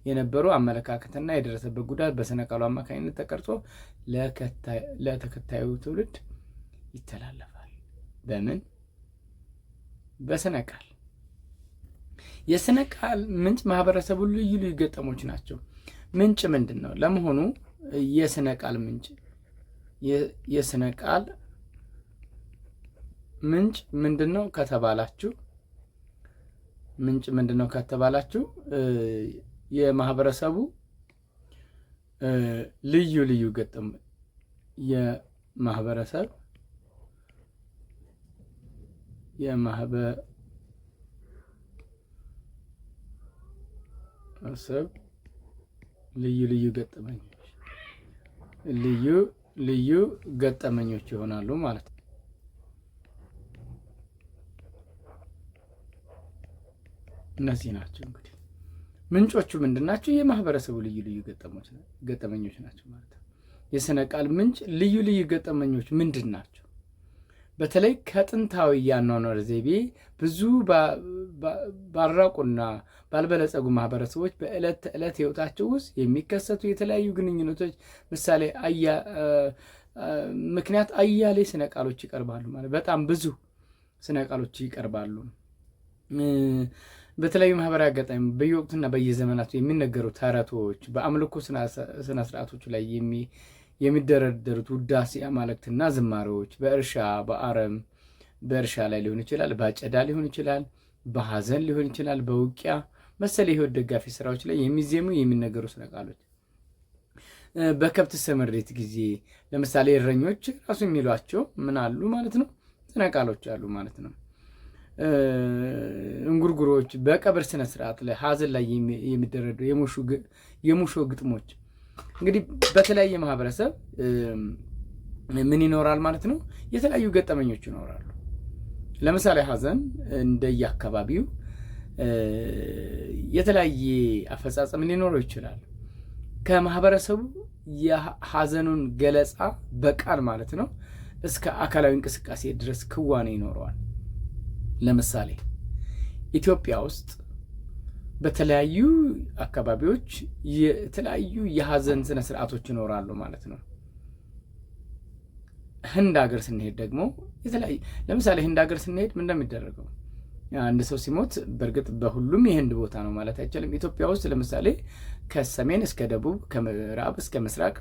Speaker 1: የነበሩ አመለካከትና የደረሰበት ጉዳት በስነ ቃሉ አማካኝነት ተቀርጾ ለተከታዩ ትውልድ ይተላለፋል። በምን? በስነ ቃል። የስነ ቃል ምንጭ ማህበረሰቡ ልዩ ልዩ ገጠሞች ናቸው። ምንጭ ምንድን ነው ለመሆኑ? የስነ ቃል ምንጭ የስነ ቃል ምንጭ ምንድን ነው ከተባላችሁ የማህበረሰቡ ልዩ ልዩ ገጠም የማህበረሰብ ልዩ ገጠመኞች ይሆናሉ ማለት ነው። እነዚህ ናቸው እንግዲህ ምንጮቹ ምንድናቸው? የማህበረሰቡ ልዩ ልዩ ገጠመኞች ናቸው ማለት ነው። የስነ ቃል ምንጭ ልዩ ልዩ ገጠመኞች ምንድን ናቸው? በተለይ ከጥንታዊ የአኗኗር ዘይቤ ብዙ ባልራቁና ባልበለጸጉ ማህበረሰቦች በዕለት ተዕለት ህይወታቸው ውስጥ የሚከሰቱ የተለያዩ ግንኙነቶች ምክንያት አያሌ ስነ ቃሎች ይቀርባሉ ማለት በጣም ብዙ ስነ ቃሎች ይቀርባሉ። በተለያዩ ማህበራዊ አጋጣሚ በየወቅቱና በየዘመናቱ የሚነገሩ ተረቶች፣ በአምልኮ ስነ ስርዓቶች ላይ የሚደረደሩት ውዳሴ አማልክትና ዝማሬዎች በእርሻ ላይ ሊሆን ይችላል፣ በአጨዳ ሊሆን ይችላል፣ በሐዘን ሊሆን ይችላል፣ በውቂያ መሰል የህይወት ደጋፊ ስራዎች ላይ የሚዜሙ የሚነገሩ ስነ ቃሎች። በከብት ስምሪት ጊዜ ለምሳሌ እረኞች ራሱ የሚሏቸው ምን አሉ ማለት ነው? ስነ ቃሎች አሉ ማለት ነው። እንጉርጉሮች በቀብር ስነ ስርዓት ላይ ሐዘን ላይ የሚደረዱ የሙሾ ግጥሞች። እንግዲህ በተለያየ ማህበረሰብ ምን ይኖራል ማለት ነው? የተለያዩ ገጠመኞች ይኖራሉ። ለምሳሌ ሐዘን እንደየአካባቢው የተለያየ አፈጻጸም ሊኖረው ይችላል። ከማህበረሰቡ የሐዘኑን ገለጻ በቃል ማለት ነው እስከ አካላዊ እንቅስቃሴ ድረስ ክዋኔ ይኖረዋል። ለምሳሌ ኢትዮጵያ ውስጥ በተለያዩ አካባቢዎች የተለያዩ የሐዘን ስነ ስርዓቶች ይኖራሉ ማለት ነው። ህንድ ሀገር ስንሄድ ደግሞ የተለያዩ ለምሳሌ ህንድ ሀገር ስንሄድ ምን እንደሚደረገው አንድ ሰው ሲሞት በእርግጥ በሁሉም የህንድ ቦታ ነው ማለት አይቻልም። ኢትዮጵያ ውስጥ ለምሳሌ ከሰሜን እስከ ደቡብ ከምዕራብ እስከ ምስራቅ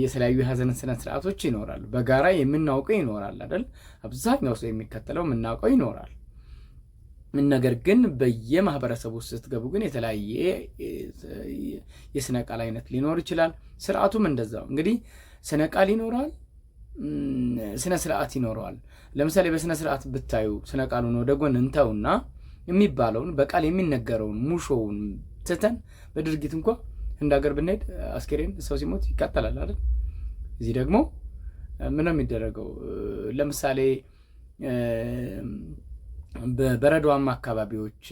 Speaker 1: የተለያዩ የሐዘን ስነ ስርዓቶች ይኖራሉ። በጋራ የምናውቀው ይኖራል አይደል? አብዛኛው ሰው የሚከተለው የምናውቀው ይኖራል። ነገር ግን በየማህበረሰቡ ውስጥ ስትገቡ ግን የተለያየ የስነ ቃል አይነት ሊኖር ይችላል። ስርዓቱም እንደዛው እንግዲህ ስነ ቃል ይኖራል፣ ስነ ስርዓት ይኖረዋል። ለምሳሌ በስነ ስርዓት ብታዩ ስነ ቃሉን ወደ ጎን እንተውና የሚባለውን በቃል የሚነገረውን ሙሾውን ትተን በድርጊት እንኳ ህንድ ሀገር ብንሄድ አስከሬን ሰው ሲሞት ይቃጠላል አይደል? እዚህ ደግሞ ምን ነው የሚደረገው? ለምሳሌ በበረዷማ አካባቢዎች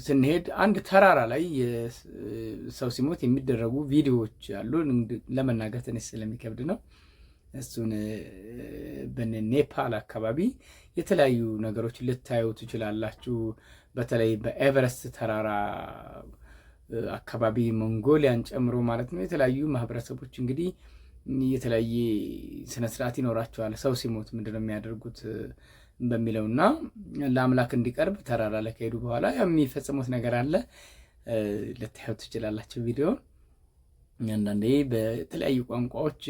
Speaker 1: ስንሄድ አንድ ተራራ ላይ ሰው ሲሞት የሚደረጉ ቪዲዮዎች አሉ። ለመናገር ትንሽ ስለሚከብድ ነው። እሱን በኔፓል አካባቢ የተለያዩ ነገሮች ልታዩ ትችላላችሁ። በተለይ በኤቨረስት ተራራ አካባቢ ሞንጎሊያን ጨምሮ ማለት ነው የተለያዩ ማህበረሰቦች እንግዲህ የተለያየ ስነስርዓት ይኖራቸዋል። ሰው ሲሞት ምንድነው የሚያደርጉት በሚለውና ለአምላክ እንዲቀርብ ተራራ ላይ ከሄዱ በኋላ የሚፈጽሙት ነገር አለ። ልታዩ ትችላላችሁ ቪዲዮ። አንዳንዴ በተለያዩ ቋንቋዎች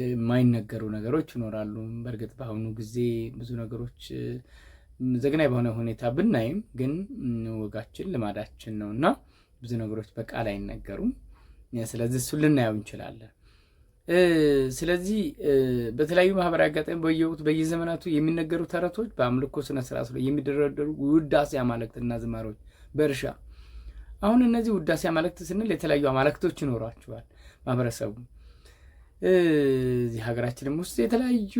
Speaker 1: የማይነገሩ ነገሮች ይኖራሉ። በእርግጥ በአሁኑ ጊዜ ብዙ ነገሮች ዘግናኝ በሆነ ሁኔታ ብናይም ግን ወጋችን ልማዳችን ነውና ብዙ ነገሮች በቃል አይነገሩም። ስለዚህ እሱን ልናየው እንችላለን። ስለዚህ በተለያዩ ማህበራዊ አጋጣሚ በየወቅቱ በየዘመናቱ የሚነገሩ ተረቶች፣ በአምልኮ ስነ ስርዓት ላይ የሚደረደሩ ውዳሴ አማልክትና ዝማሬዎች በእርሻ አሁን እነዚህ ውዳሴ አማልክት ስንል የተለያዩ አማልክቶች ይኖሯቸዋል ማህበረሰቡ። እዚህ ሀገራችንም ውስጥ የተለያዩ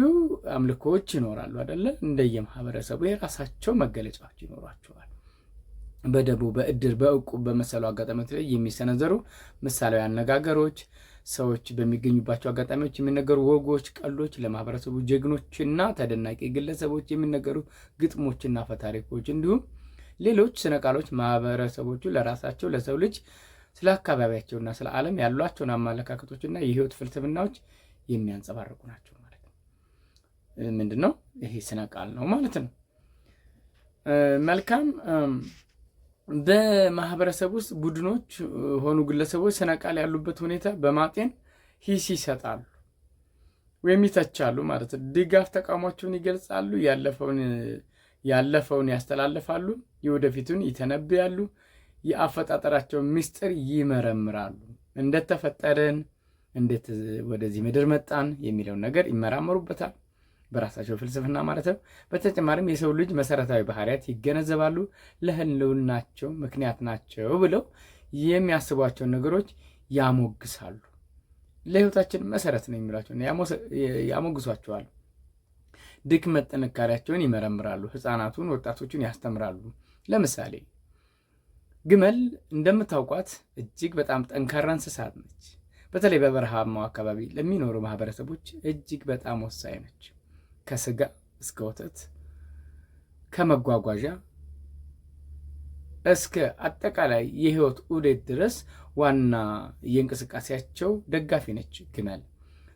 Speaker 1: አምልኮዎች ይኖራሉ አይደለ? እንደየማህበረሰቡ የራሳቸው መገለጫዎች ይኖሯቸዋል። በደቦ፣ በእድር፣ በእቁብ በመሰሉ አጋጣሚዎች ላይ የሚሰነዘሩ ምሳሌያዊ አነጋገሮች፣ ሰዎች በሚገኙባቸው አጋጣሚዎች የሚነገሩ ወጎች፣ ቀልዶች፣ ለማህበረሰቡ ጀግኖችና ተደናቂ ግለሰቦች የሚነገሩ ግጥሞችና ፈታሪኮች እንዲሁም ሌሎች ስነ ቃሎች ማህበረሰቦቹ ለራሳቸው ለሰው ልጅ ስለ አካባቢያቸውና ስለ ዓለም ያሏቸውን አመለካከቶችና የህይወት ፍልስፍናዎች የሚያንጸባርቁ ናቸው ማለት ነው። ምንድነው ይሄ? ስነ ቃል ነው ማለት ነው። መልካም። በማህበረሰብ ውስጥ ቡድኖች ሆኑ ግለሰቦች ስነ ቃል ያሉበት ሁኔታ በማጤን ሂስ ይሰጣሉ ወይም ይተቻሉ ማለት ነው። ድጋፍ ተቃውሟቸውን ይገልጻሉ፣ ያለፈውን ያስተላልፋሉ፣ የወደፊቱን ይተነብያሉ፣ የአፈጣጠራቸውን ምስጢር ይመረምራሉ። እንዴት ተፈጠርን፣ እንዴት ወደዚህ ምድር መጣን የሚለውን ነገር ይመራመሩበታል በራሳቸው ፍልስፍና ማለት ነው። በተጨማሪም የሰው ልጅ መሰረታዊ ባህሪያት ይገነዘባሉ፣ ለህልውናቸው ምክንያት ናቸው ብለው የሚያስቧቸውን ነገሮች ያሞግሳሉ። ለህይወታችን መሰረት ነው የሚሏቸው ያሞግሷቸዋል። ድክመት ጥንካሬያቸውን ይመረምራሉ። ህፃናቱን ወጣቶቹን ያስተምራሉ። ለምሳሌ ግመል እንደምታውቋት እጅግ በጣም ጠንካራ እንስሳት ነች። በተለይ በበረሃማው አካባቢ ለሚኖሩ ማህበረሰቦች እጅግ በጣም ወሳኝ ነች። ከስጋ እስከ ወተት፣ ከመጓጓዣ እስከ አጠቃላይ የህይወት ዑደት ድረስ ዋና የእንቅስቃሴያቸው ደጋፊ ነች ግመል።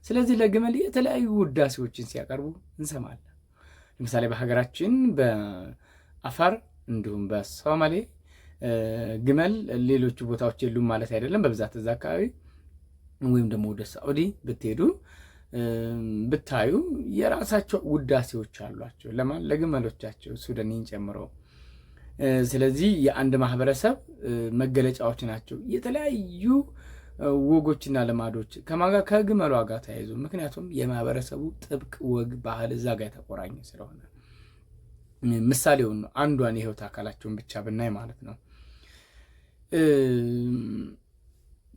Speaker 1: ስለዚህ ለግመል የተለያዩ ውዳሴዎችን ሲያቀርቡ እንሰማለን። ለምሳሌ በሀገራችን በአፋር እንዲሁም በሶማሌ ግመል ሌሎቹ ቦታዎች የሉም ማለት አይደለም፣ በብዛት እዛ አካባቢ ወይም ደግሞ ወደ ሳዑዲ ብትሄዱ ብታዩ የራሳቸው ውዳሴዎች አሏቸው። ለማን? ለግመሎቻቸው፣ ሱዳኒን ጨምሮ። ስለዚህ የአንድ ማህበረሰብ መገለጫዎች ናቸው የተለያዩ ወጎችና ልማዶች ከማጋ ከግመሏ ጋር ተያይዞ። ምክንያቱም የማህበረሰቡ ጥብቅ ወግ ባህል እዛ ጋር የተቆራኘ ስለሆነ ምሳሌውን ነው አንዷን የህይወት አካላቸውን ብቻ ብናይ ማለት ነው።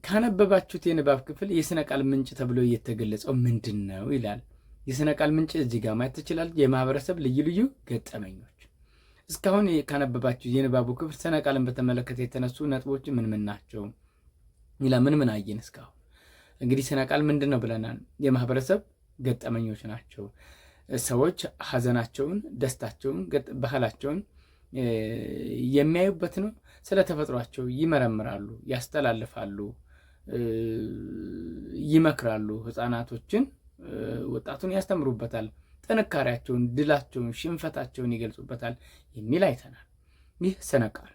Speaker 1: ካነበባችሁት የንባብ ክፍል የስነ ቃል ምንጭ ተብሎ እየተገለጸው ምንድን ነው ይላል። የስነ ቃል ምንጭ እዚህ ጋር ማየት ትችላል። የማህበረሰብ ልዩ ልዩ ገጠመኞች። እስካሁን ካነበባችሁ የንባቡ ክፍል ስነ ቃልን በተመለከተ የተነሱ ነጥቦች ምን ምን ናቸው ይላል። ምን ምን አየን እስካሁን? እንግዲህ ስነ ቃል ምንድን ነው ብለናል። የማህበረሰብ ገጠመኞች ናቸው። ሰዎች ሀዘናቸውን፣ ደስታቸውን፣ ባህላቸውን የሚያዩበት ነው። ስለ ተፈጥሯቸው ይመረምራሉ፣ ያስተላልፋሉ፣ ይመክራሉ። ህፃናቶችን፣ ወጣቱን ያስተምሩበታል። ጥንካሬያቸውን፣ ድላቸውን፣ ሽንፈታቸውን ይገልጹበታል የሚል አይተናል። ይህ ስነ ቃል ነው።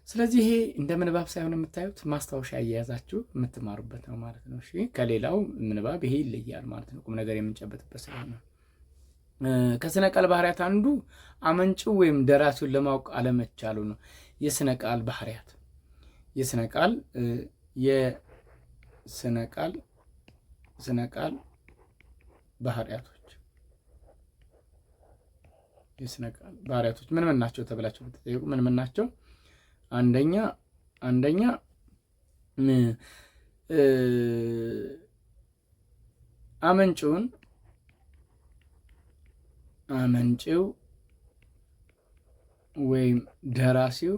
Speaker 1: ስለዚህ ይሄ እንደ ምንባብ ሳይሆን የምታዩት ማስታወሻ እየያዛችሁ የምትማሩበት ነው ማለት ነው። እሺ፣ ከሌላው ምንባብ ይሄ ይለያል ማለት ነው። ቁም ነገር የምንጨበጥበት ስለሆነ ከስነ ቃል ባህሪያት አንዱ አመንጭው ወይም ደራሲውን ለማወቅ አለመቻሉ ነው። የስነ ቃል ባህሪያት የስነ ቃል ባህሪያቶች የስነ ቃል ባህሪያቶች ምን ምን ናቸው ተብላችሁ ብትጠየቁ ምን ምን ናቸው? አንደኛ አመንጭው ወይም ደራሲው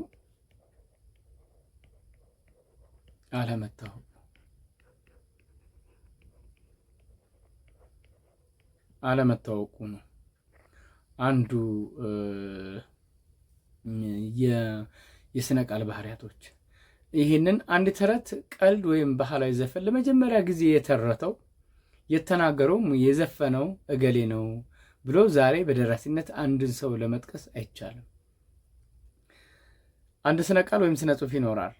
Speaker 1: አለመታወቁ ነው አንዱ የስነ ቃል ባህሪያቶች። ይህንን አንድ ተረት፣ ቀልድ ወይም ባህላዊ ዘፈን ለመጀመሪያ ጊዜ የተረተው የተናገረውም የዘፈነው እገሌ ነው ብሎ ዛሬ በደራሲነት አንድን ሰው ለመጥቀስ አይቻልም። አንድ ስነ ቃል ወይም ስነ ጽሁፍ ይኖራል።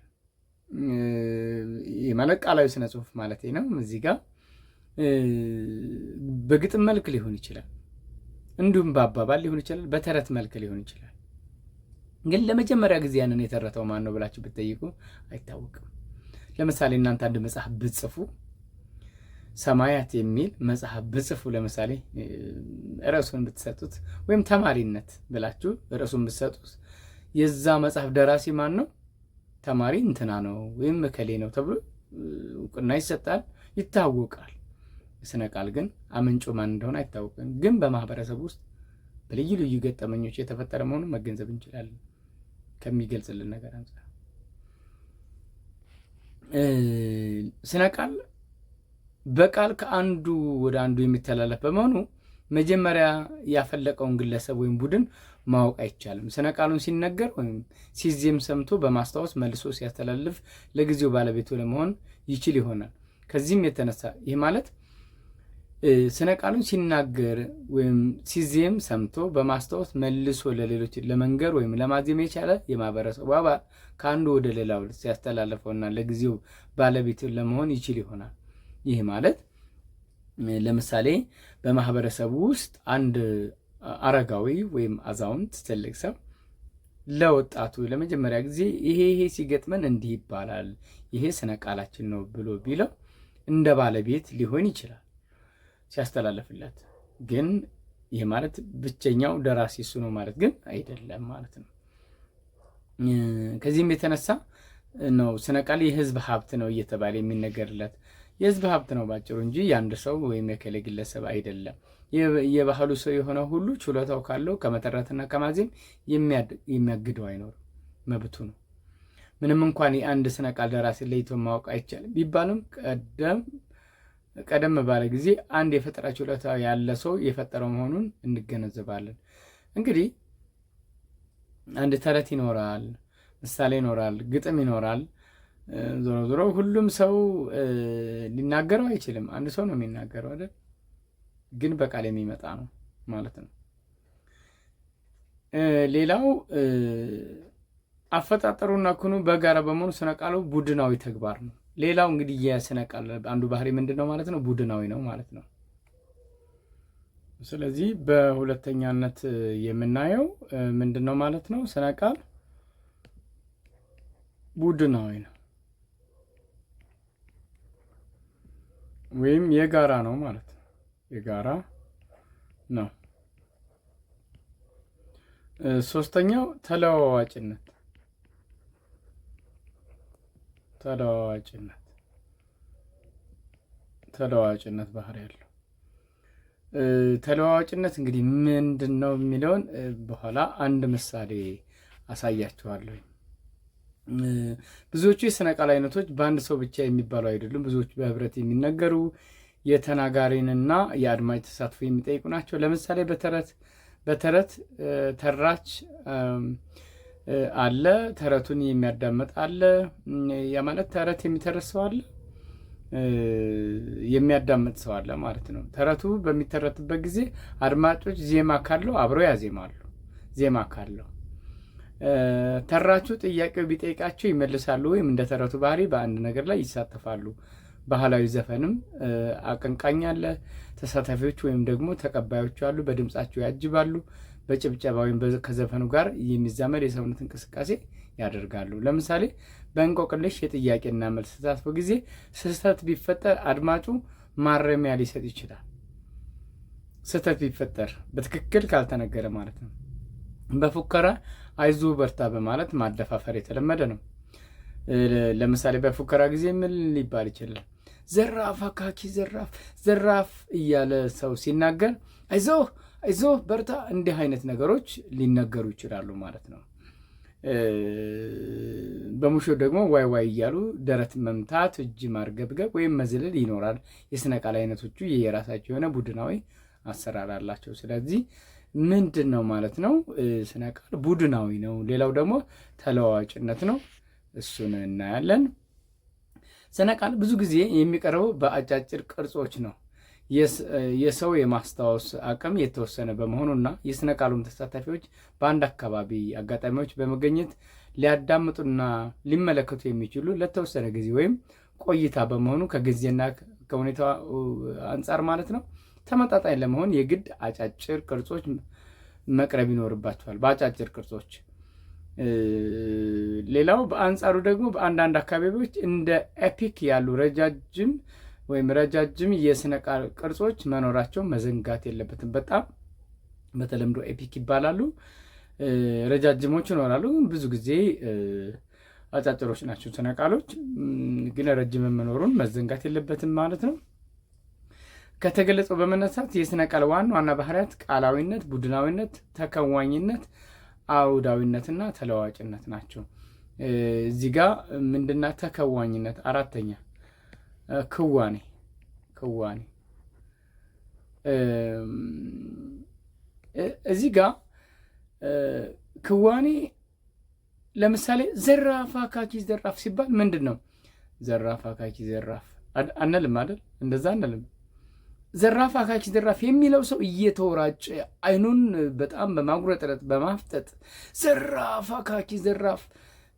Speaker 1: ማለት ቃላዊ ስነ ጽሁፍ ማለት ነው። እዚህ ጋር በግጥም መልክ ሊሆን ይችላል፣ እንዲሁም በአባባል ሊሆን ይችላል፣ በተረት መልክ ሊሆን ይችላል። ግን ለመጀመሪያ ጊዜ ያንን የተረተው ማን ነው ብላችሁ ብትጠይቁ አይታወቅም። ለምሳሌ እናንተ አንድ መጽሐፍ ብጽፉ፣ ሰማያት የሚል መጽሐፍ ብጽፉ፣ ለምሳሌ ርዕሱን ብትሰጡት ወይም ተማሪነት ብላችሁ ርዕሱን ብትሰጡት የዛ መጽሐፍ ደራሲ ማን ነው? ተማሪ እንትና ነው ወይም እከሌ ነው ተብሎ እውቅና ይሰጣል፣ ይታወቃል። ስነ ቃል ግን አመንጮ ማን እንደሆነ አይታወቅም። ግን በማህበረሰብ ውስጥ በልዩ ልዩ ገጠመኞች የተፈጠረ መሆኑን መገንዘብ እንችላለን ከሚገልጽልን ነገር አንጻር። ስነ ቃል በቃል ከአንዱ ወደ አንዱ የሚተላለፍ በመሆኑ መጀመሪያ ያፈለቀውን ግለሰብ ወይም ቡድን ማወቅ አይቻልም። ስነ ቃሉን ሲነገር ወይም ሲዜም ሰምቶ በማስታወስ መልሶ ሲያስተላልፍ ለጊዜው ባለቤቱ ለመሆን ይችል ይሆናል። ከዚህም የተነሳ ይህ ማለት ስነ ቃሉን ሲናገር ወይም ሲዜም ሰምቶ በማስታወስ መልሶ ለሌሎች ለመንገር ወይም ለማዜም የቻለ የማህበረሰቡ አባል ከአንዱ ወደ ሌላው ሲያስተላልፈውና ለጊዜው ባለቤቱ ለመሆን ይችል ይሆናል። ይህ ማለት ለምሳሌ በማህበረሰቡ ውስጥ አንድ አረጋዊ ወይም አዛውንት ትልቅ ሰው ለወጣቱ ለመጀመሪያ ጊዜ ይሄ ሲገጥመን እንዲህ ይባላል፣ ይሄ ስነ ቃላችን ነው ብሎ ቢለው እንደ ባለቤት ሊሆን ይችላል ሲያስተላልፍለት። ግን ይህ ማለት ብቸኛው ደራሲ እሱ ነው ማለት ግን አይደለም ማለት ነው። ከዚህም የተነሳ ነው ስነ ቃል የህዝብ ሀብት ነው እየተባለ የሚነገርለት። የህዝብ ሀብት ነው ባጭሩ እንጂ የአንድ ሰው ወይም የከሌ ግለሰብ አይደለም። የባህሉ ሰው የሆነ ሁሉ ችሎታው ካለው ከመተረትና ከማዜም የሚያግደው አይኖርም፣ መብቱ ነው። ምንም እንኳን የአንድ ስነ ቃል ደራሲ ለይቶ ማወቅ አይቻልም ቢባልም ቀደም ባለ ጊዜ አንድ የፈጠራ ችሎታ ያለ ሰው የፈጠረው መሆኑን እንገነዘባለን። እንግዲህ አንድ ተረት ይኖራል፣ ምሳሌ ይኖራል፣ ግጥም ይኖራል። ዞሮ ዞሮ ሁሉም ሰው ሊናገረው አይችልም። አንድ ሰው ነው የሚናገረው አይደል? ግን በቃል የሚመጣ ነው ማለት ነው። ሌላው አፈጣጠሩና ክኑ በጋራ በመሆኑ ስነ ቃሉ ቡድናዊ ተግባር ነው። ሌላው እንግዲህ የስነ ቃል አንዱ ባህሪ ምንድን ነው ማለት ነው? ቡድናዊ ነው ማለት ነው። ስለዚህ በሁለተኛነት የምናየው ምንድን ነው ማለት ነው? ስነ ቃል ቡድናዊ ነው ወይም የጋራ ነው ማለት ነው። የጋራ ነው። ሶስተኛው ተለዋዋጭነት ተለዋዋጭነት ባህሪ ያለው ተለዋዋጭነት እንግዲህ ምንድን ነው የሚለውን በኋላ አንድ ምሳሌ አሳያችኋለሁ። ብዙዎቹ የስነ ቃል አይነቶች በአንድ ሰው ብቻ የሚባሉ አይደሉም። ብዙዎቹ በህብረት የሚነገሩ የተናጋሪንና የአድማጭ ተሳትፎ የሚጠይቁ ናቸው። ለምሳሌ በተረት ተራች አለ፣ ተረቱን የሚያዳምጥ አለ። ያ ማለት ተረት የሚተርት ሰው አለ፣ የሚያዳምጥ ሰው አለ ማለት ነው። ተረቱ በሚተረትበት ጊዜ አድማጮች ዜማ ካለው አብረው ያዜማሉ። ዜማ ካለው ተራቹ ጥያቄው ቢጠይቃቸው ይመልሳሉ፣ ወይም እንደ ተረቱ ባህሪ በአንድ ነገር ላይ ይሳተፋሉ። ባህላዊ ዘፈንም አቀንቃኝ አለ፣ ተሳታፊዎች ወይም ደግሞ ተቀባዮች አሉ፣ በድምጻቸው ያጅባሉ፣ በጭብጨባ ወይም ከዘፈኑ ጋር የሚዛመድ የሰውነት እንቅስቃሴ ያደርጋሉ። ለምሳሌ በእንቆቅልሽ የጥያቄና መልስ ተሳትፎ ጊዜ ስህተት ቢፈጠር አድማጩ ማረሚያ ሊሰጥ ይችላል። ስህተት ቢፈጠር በትክክል ካልተነገረ ማለት ነው። በፉከራ አይዞ በርታ በማለት ማደፋፈር የተለመደ ነው። ለምሳሌ በፉከራ ጊዜ ምን ሊባል ይችላል? ዘራፍ አካኪ ዘራፍ ዘራፍ እያለ ሰው ሲናገር አይዞህ በርታ፣ እንዲህ አይነት ነገሮች ሊነገሩ ይችላሉ ማለት ነው። በሙሾ ደግሞ ዋይ ዋይ እያሉ ደረት መምታት፣ እጅ ማርገብገብ ወይም መዝለል ይኖራል። የስነ ቃል አይነቶቹ የራሳቸው የሆነ ቡድናዊ አሰራር አላቸው። ስለዚህ ምንድን ነው ማለት ነው? ስነ ቃል ቡድናዊ ነው። ሌላው ደግሞ ተለዋዋጭነት ነው። እሱን እናያለን። ስነ ቃል ብዙ ጊዜ የሚቀርበው በአጫጭር ቅርጾች ነው። የሰው የማስታወስ አቅም የተወሰነ በመሆኑና የስነ ቃሉም ተሳታፊዎች በአንድ አካባቢ አጋጣሚዎች በመገኘት ሊያዳምጡና ሊመለከቱ የሚችሉ ለተወሰነ ጊዜ ወይም ቆይታ በመሆኑ ከጊዜና ከሁኔታ አንጻር ማለት ነው ተመጣጣኝ ለመሆን የግድ አጫጭር ቅርጾች መቅረብ ይኖርባቸዋል። በአጫጭር ቅርጾች ሌላው በአንጻሩ ደግሞ በአንዳንድ አካባቢዎች እንደ ኤፒክ ያሉ ረጃጅም የስነ ቃል ቅርጾች መኖራቸው መዘንጋት የለበትም። በጣም በተለምዶ ኤፒክ ይባላሉ። ረጃጅሞች ይኖራሉ፣ ብዙ ጊዜ አጫጭሮች ናቸው ስነ ቃሎች። ግን ረጅም መኖሩን መዘንጋት የለበትም ማለት ነው። ከተገለጸው በመነሳት የስነ ቃል ዋና ባህሪያት ቃላዊነት፣ ቡድናዊነት፣ ተከዋኝነት፣ አውዳዊነትና ተለዋዋጭነት ናቸው። እዚህ ጋ ምንድና ተከዋኝነት? አራተኛ ክዋኔ እዚህ ጋ ክዋኔ ለምሳሌ ዘራፍ አካኪ ዘራፍ ሲባል ምንድን ነው? ዘራፍ አካኪ ዘራፍ አንልም አይደል? እንደዛ አንልም። ዘራፍ አካኪ ዘራፍ የሚለው ሰው እየተወራጨ አይኑን በጣም በማጉረጥረጥ በማፍጠጥ ዘራፍ አካኪ ዘራፍ፣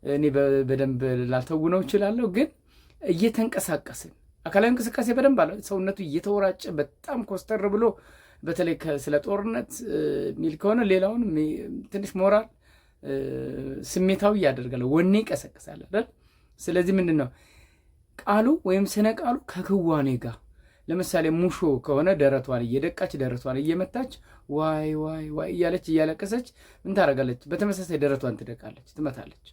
Speaker 1: እኔ በደንብ ላልተውነው እችላለሁ፣ ግን እየተንቀሳቀስን አካላዊ እንቅስቃሴ በደንብ አለ። ሰውነቱ እየተወራጨ በጣም ኮስተር ብሎ በተለይ ስለ ጦርነት ሚል ከሆነ ሌላውን ትንሽ ሞራል ስሜታዊ ያደርጋል፣ ወኔ ይቀሰቅሳል አይደል? ስለዚህ ምንድን ነው ቃሉ ወይም ስነ ቃሉ ከክዋኔ ጋር ለምሳሌ ሙሾ ከሆነ ደረቷን እየደቃች ደረቷን እየመታች ዋይ ዋይ ዋይ እያለች እያለቀሰች ምን ታደርጋለች? በተመሳሳይ ደረቷን ትደቃለች፣ ትመታለች።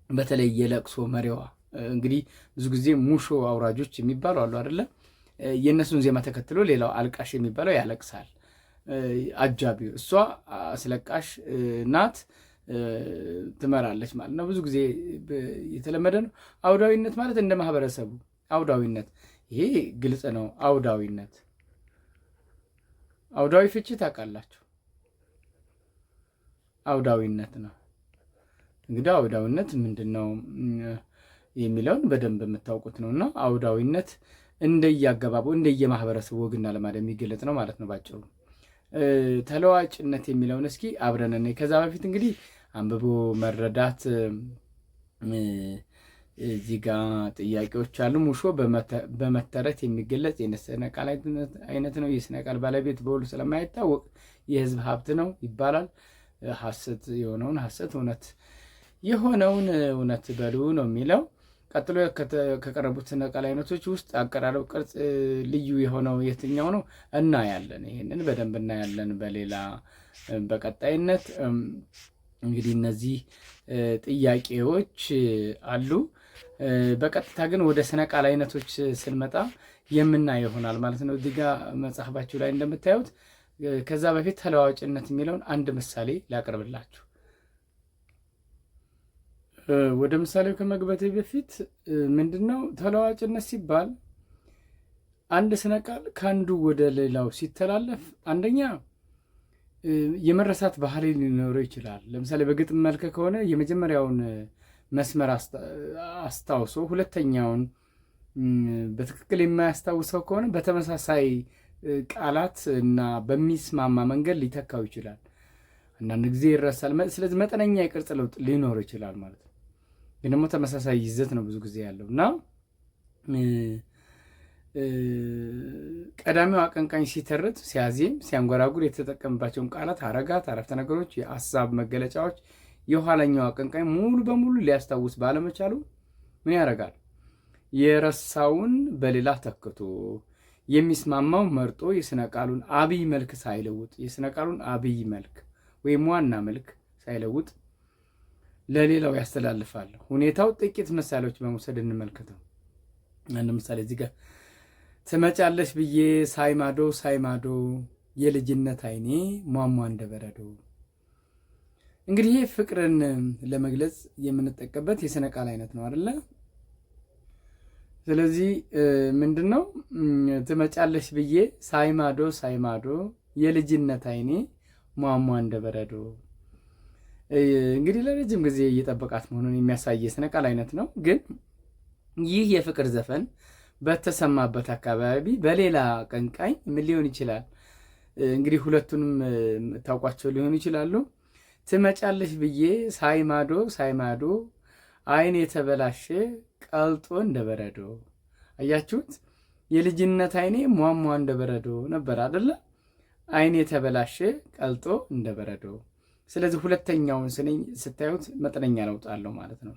Speaker 1: በተለይ የለቅሶ መሪዋ እንግዲህ ብዙ ጊዜ ሙሾ አውራጆች የሚባሉ አሉ አይደለ? የእነሱን ዜማ ተከትሎ ሌላው አልቃሽ የሚባለው ያለቅሳል። አጃቢው እሷ አስለቃሽ ናት፣ ትመራለች ማለት ነው። ብዙ ጊዜ የተለመደ ነው። አውዳዊነት ማለት እንደ ማህበረሰቡ አውዳዊነት፣ ይሄ ግልጽ ነው። አውዳዊ ፍቺ ታውቃላችሁ? አውዳዊነት ነው እንግዲህ። አውዳዊነት ምንድን ነው የሚለውን በደንብ የምታውቁት ነው። እና አውዳዊነት እንደየአገባቡ እንደየማህበረሰቡ ወግና ልማድ የሚገለጥ ነው ማለት ነው ባጭሩ። ተለዋጭነት የሚለውን እስኪ አብረን ከዛ በፊት እንግዲህ አንብቦ መረዳት እዚህ ጋ ጥያቄዎች አሉ። ሙሾ በመተረት የሚገለጽ የስነ ቃል አይነት ነው። የስነ ቃል ባለቤት በውሉ ስለማይታወቅ የህዝብ ሀብት ነው ይባላል። ሐሰት የሆነውን ሐሰት፣ እውነት የሆነውን እውነት በሉ ነው የሚለው። ቀጥሎ ከቀረቡት ስነ ቃል አይነቶች ውስጥ አቀራረብ ቅርጽ ልዩ የሆነው የትኛው ነው እናያለን። ይህንን በደንብ እናያለን በሌላ በቀጣይነት። እንግዲህ እነዚህ ጥያቄዎች አሉ። በቀጥታ ግን ወደ ስነ ቃል አይነቶች ስንመጣ የምናየው ይሆናል ማለት ነው። እዚህ ጋር መጽሐፋችሁ ላይ እንደምታዩት ከዛ በፊት ተለዋዋጭነት የሚለውን አንድ ምሳሌ ላቅርብላችሁ። ወደ ምሳሌው ከመግባቴ በፊት ምንድነው ተለዋዋጭነት ሲባል አንድ ስነ ቃል ከአንዱ ወደ ሌላው ሲተላለፍ አንደኛ የመረሳት ባህሪ ሊኖረው ይችላል። ለምሳሌ በግጥም መልክ ከሆነ የመጀመሪያውን መስመር አስታውሶ ሁለተኛውን በትክክል የማያስታውሰው ከሆነ በተመሳሳይ ቃላት እና በሚስማማ መንገድ ሊተካው ይችላል። አንዳንድ ጊዜ ይረሳል። ስለዚህ መጠነኛ የቅርጽ ለውጥ ሊኖር ይችላል ማለት ነው። ግን ደግሞ ተመሳሳይ ይዘት ነው ብዙ ጊዜ ያለው እና ቀዳሚው አቀንቃኝ ሲተርት፣ ሲያዜም፣ ሲያንጎራጉር የተጠቀምባቸውን ቃላት፣ ሐረጋት፣ አረፍተ ነገሮች፣ የሀሳብ መገለጫዎች የኋለኛው አቀንቃኝ ሙሉ በሙሉ ሊያስታውስ ባለመቻሉ ምን ያደርጋል? የረሳውን በሌላ ተክቶ የሚስማማው መርጦ የስነ ቃሉን አብይ መልክ ሳይለውጥ የስነ ቃሉን አብይ መልክ ወይም ዋና መልክ ሳይለውጥ ለሌላው ያስተላልፋል። ሁኔታው ጥቂት ምሳሌዎች በመውሰድ እንመልከተው። አንድ ምሳሌ እዚህ ጋር ትመጫለሽ ብዬ ሳይማዶ ሳይማዶ የልጅነት አይኔ ሟሟ እንደበረዶ። እንግዲህ ይህ ፍቅርን ለመግለጽ የምንጠቀምበት የስነ ቃል አይነት ነው አይደለ? ስለዚህ ምንድነው ትመጫለሽ ብዬ ሳይማዶ ሳይማዶ የልጅነት አይኔ ሟሟ እንደበረዶ። እንግዲህ ለረጅም ጊዜ እየጠበቃት መሆኑን የሚያሳይ የስነ ቃል አይነት ነው። ግን ይህ የፍቅር ዘፈን በተሰማበት አካባቢ በሌላ አቀንቃኝ ምን ሊሆን ይችላል? እንግዲህ ሁለቱንም ታውቋቸው ሊሆኑ ይችላሉ። ትመጫለሽ ብዬ ሳይማዶ ሳይማዶ አይን የተበላሸ ቀልጦ እንደበረዶ። አያችሁት? የልጅነት አይኔ ሟሟ እንደበረዶ ነበር አይደለ? አይን የተበላሸ ቀልጦ እንደበረዶ። ስለዚህ ሁለተኛውን ስንኝ ስታዩት መጠነኛ ለውጥ አለው ማለት ነው።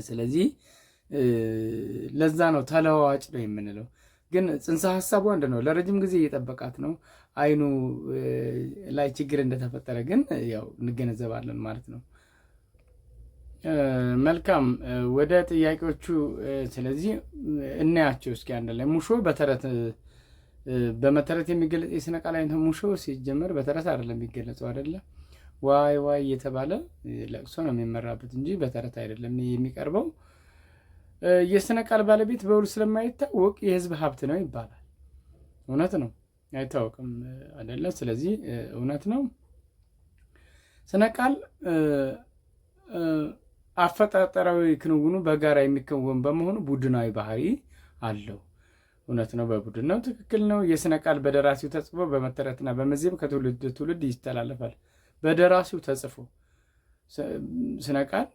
Speaker 1: ስለዚህ ለዛ ነው ተለዋዋጭ ነው የምንለው። ግን ጽንሰ ሀሳቡ አንድ ነው። ለረጅም ጊዜ እየጠበቃት ነው። አይኑ ላይ ችግር እንደተፈጠረ ግን ያው እንገነዘባለን ማለት ነው። መልካም፣ ወደ ጥያቄዎቹ ስለዚህ እናያቸው እስኪ አንድ ላይ። ሙሾ በመተረት የሚገለጽ የስነ ቃል አይነት። ሙሾ ሲጀመር በተረት አይደለም የሚገለጸው አይደለ? ዋይ ዋይ እየተባለ ለቅሶ ነው የሚመራበት እንጂ በተረት አይደለም የሚቀርበው። የስነ ቃል ባለቤት በውል ስለማይታወቅ የህዝብ ሀብት ነው ይባላል። እውነት ነው፣ አይታወቅም አይደለ? ስለዚህ እውነት ነው። ስነ ቃል አፈጣጠራዊ ክንውኑ በጋራ የሚከወን በመሆኑ ቡድናዊ ባህሪ አለው። እውነት ነው፣ በቡድን ነው፣ ትክክል ነው። የስነ ቃል በደራሲው ተጽፎ በመተረትና በመዜም ከትውልድ ትውልድ ይተላለፋል። በደራሲው ተጽፎ ስነ ቃል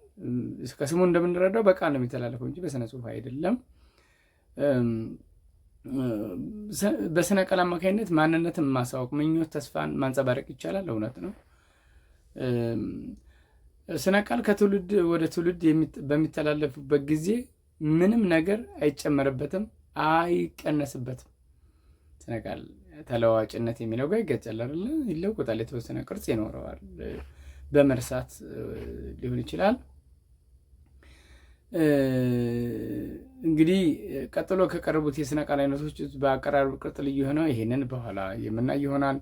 Speaker 1: ከስሙ እንደምንረዳው በቃል ነው የሚተላለፈው እንጂ በስነ ጽሁፍ አይደለም። በስነ ቃል አማካኝነት ማንነትን ማሳወቅ፣ ምኞት፣ ተስፋን ማንጸባረቅ ይቻላል። እውነት ነው። ስነ ቃል ከትውልድ ወደ ትውልድ በሚተላለፉበት ጊዜ ምንም ነገር አይጨመርበትም፣ አይቀነስበትም። ስነ ቃል ተለዋዋጭነት የሚለው ጋር ይገጫል አይደል? ይለወጣል፣ የተወሰነ ቅርጽ ይኖረዋል። በመርሳት ሊሆን ይችላል። እንግዲህ ቀጥሎ ከቀረቡት የስነ ቃል አይነቶች በአቀራረብ ቅርጽ ልዩ የሆነው ይሄንን በኋላ የምናይ ይሆናል።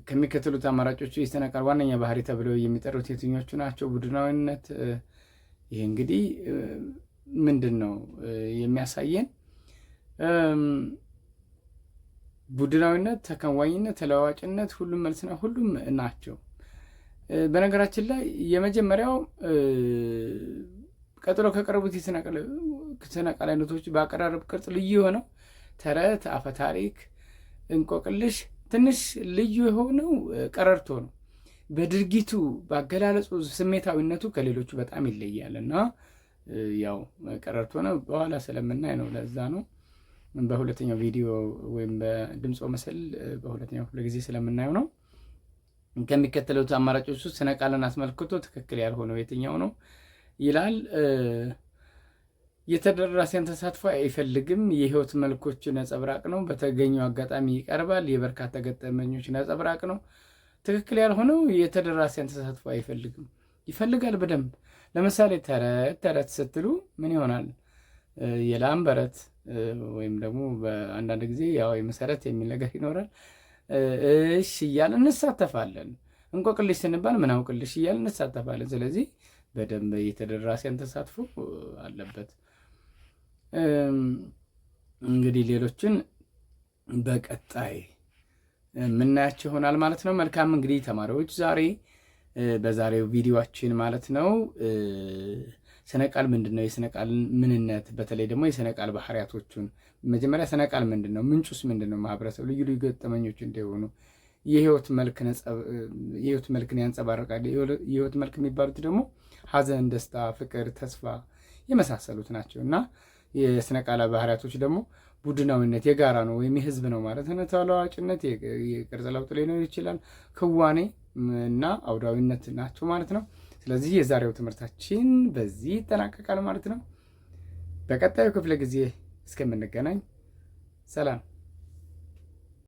Speaker 1: ከሚከተሉት አማራጮቹ የስነ ቃል ዋነኛ ባህሪ ተብለው የሚጠሩት የትኞቹ ናቸው? ቡድናዊነት። ይሄ እንግዲህ ምንድን ነው የሚያሳየን? ቡድናዊነት፣ ተከዋኝነት፣ ተለዋዋጭነት፣ ሁሉም መልስና ሁሉም ናቸው። በነገራችን ላይ የመጀመሪያው ቀጥሎ ከቀረቡት የስነ ቃል አይነቶች በአቀራረብ ቅርጽ ልዩ የሆነው ተረት፣ አፈታሪክ፣ እንቆቅልሽ ትንሽ ልዩ የሆነው ቀረርቶ ነው። በድርጊቱ በአገላለጹ ስሜታዊነቱ ከሌሎቹ በጣም ይለያል እና ያው ቀረርቶ ነው በኋላ ስለምናይ ነው። ለዛ ነው በሁለተኛው ቪዲዮ ወይም በድምፆ ምስል በሁለተኛው ክፍለ ጊዜ ስለምናየው ነው። ከሚከተሉት አማራጮች ውስጥ ስነ ቃልን አስመልክቶ ትክክል ያልሆነው የትኛው ነው ይላል። የተደራሲያን ተሳትፎ አይፈልግም። የህይወት መልኮች ነጸብራቅ ነው። በተገኘው አጋጣሚ ይቀርባል። የበርካታ ገጠመኞች ነጸብራቅ ነው። ትክክል ያልሆነው የተደራሲያን ተሳትፎ አይፈልግም። ይፈልጋል በደንብ። ለምሳሌ ተረት ስትሉ ምን ይሆናል? የላም በረት ወይም ደግሞ በአንዳንድ ጊዜ ያው የመሰረት የሚል ነገር ይኖራል። እሺ እያልን እንሳተፋለን። እንቆቅልሽ ስንባል ምን አውቅልሽ እያልን እንሳተፋለን። ስለዚህ በደንብ የተደራሲያን ተሳትፎ አለበት። እንግዲህ ሌሎችን በቀጣይ የምናያቸው ይሆናል ማለት ነው። መልካም እንግዲህ ተማሪዎች ዛሬ በዛሬው ቪዲዮአችን ማለት ነው ስነ ቃል ምንድን ነው፣ የስነ ቃል ምንነት፣ በተለይ ደግሞ የስነ ቃል ባህሪያቶቹን መጀመሪያ ስነ ቃል ምንድን ነው፣ ምንጩስ ምንድን ነው፣ ማህበረሰብ ልዩ ልዩ ገጠመኞች እንደሆኑ የህይወት መልክን ያንጸባርቃል። የህይወት መልክ የሚባሉት ደግሞ ሐዘን፣ ደስታ፣ ፍቅር፣ ተስፋ የመሳሰሉት ናቸው እና የስነ ቃል ባህሪያቶች ደግሞ ቡድናዊነት የጋራ ነው ወይም የህዝብ ነው ማለት ነው። ተለዋዋጭነት፣ የቅርጽ ለውጥ ሊኖር ይችላል፣ ክዋኔ እና አውዳዊነት ናቸው ማለት ነው። ስለዚህ የዛሬው ትምህርታችን በዚህ ይጠናቀቃል ማለት ነው። በቀጣዩ ክፍለ ጊዜ እስከምንገናኝ ሰላም።